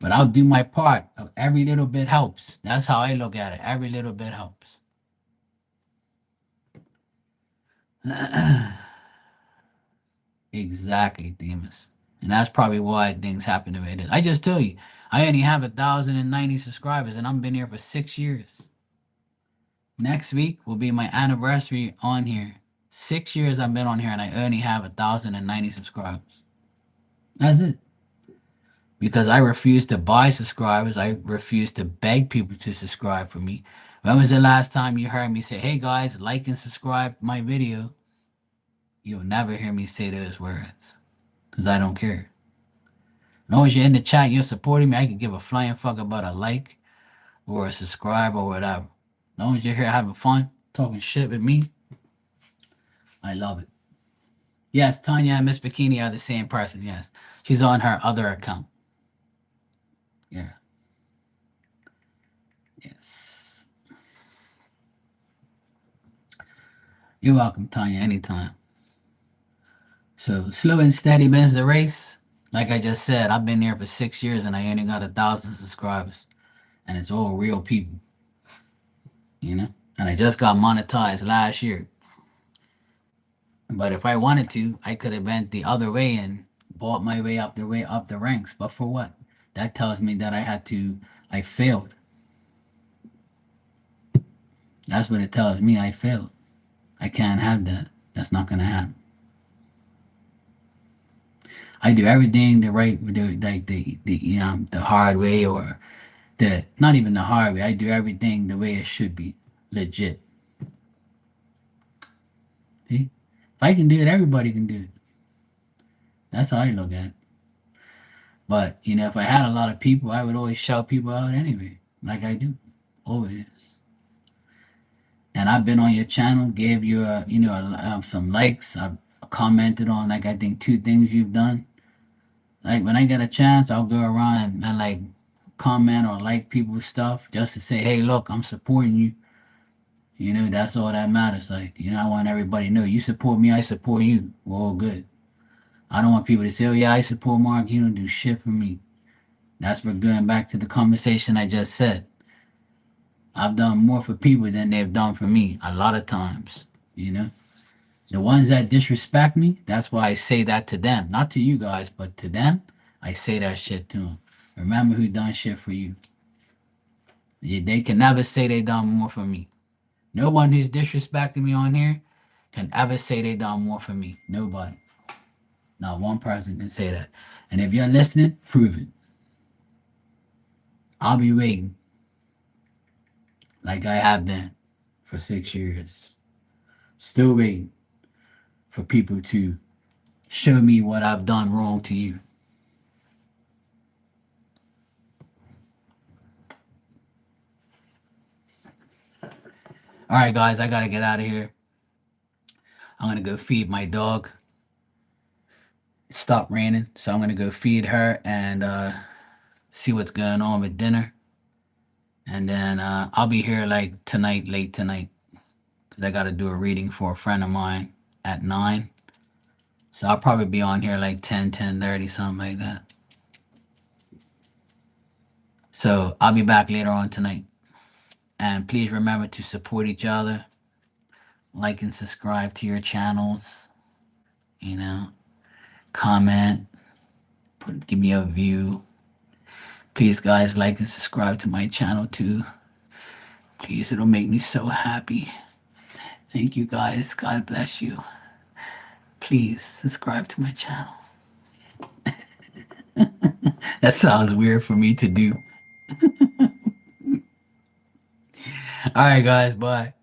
Speaker 1: But I'll do my part. Every little bit helps. That's how I look at it. Every little bit helps. Exactly, Demas. And that's probably why things happen the way it is. I just tell you, I only have 1,090 subscribers and I've been here for 6 years. Next week will be my anniversary on here. 6 years I've been on here and I only have 1,090 subscribers. That's it. Because I refuse to buy subscribers. I refuse to beg people to subscribe for me. When was the last time you heard me say, hey guys, like and subscribe my video? You'll never hear me say those words. Because I don't care. As long as you're in the chat, you're supporting me, I can give a flying fuck about a like or a subscribe or whatever. As long as you're here having fun, talking shit with me, I love it. Yes, Tanya and Miss Bikini are the same person. Yes. She's on her other account. Yeah. Yes. You're welcome, Tanya, anytime. So slow and steady wins the race. Like I just said, I've been here for 6 years and I only got 1,000 subscribers. And it's all real people. You know? And I just got monetized last year. But if I wanted to, I could have went the other way and bought my way up the ranks. But for what? That tells me that I failed. That's what it tells me. I failed. I can't have that. That's not gonna happen. I do everything the right, like the hard way, or the not even the hard way. I do everything the way it should be, legit. See? If I can do it, everybody can do it. That's how I look at it. But if I had a lot of people, I would always shout people out anyway, like I do, always. And I've been on your channel, gave you some likes. I've commented on like I think 2 things you've done. Like when I get a chance, I'll go around and like comment or like people's stuff just to say, hey, look, I'm supporting you. That's all that matters. Like, I want everybody to know you support me, I support you. We're all good. I don't want people to say, oh yeah, I support Mark, you don't do shit for me. That's where going back to the conversation I just said. I've done more for people than they've done for me a lot of times, The ones that disrespect me, that's why I say that to them. Not to you guys, but to them, I say that shit to them. Remember who done shit for you. They can never say they done more for me. No one who's disrespecting me on here can ever say they done more for me. Nobody. Not one person can say that. And if you're listening, prove it. I'll be waiting. Like I have been for 6 years. Still waiting for people to show me what I've done wrong to you. All right, guys, I gotta get out of here. I'm gonna go feed my dog. It stopped raining, so I'm gonna go feed her and see what's going on with dinner. And then I'll be here like tonight, late tonight, because I gotta do a reading for a friend of mine at 9. So I'll probably be on here like 10, 10:30, something like that. So I'll be back later on tonight. And please remember to support each other. Like and subscribe to your channels. Comment. Give me a view. Please, guys, like and subscribe to my channel too. Please, it'll make me so happy. Thank you, guys. God bless you. Please subscribe to my channel. That sounds weird for me to do. All right, guys. Bye.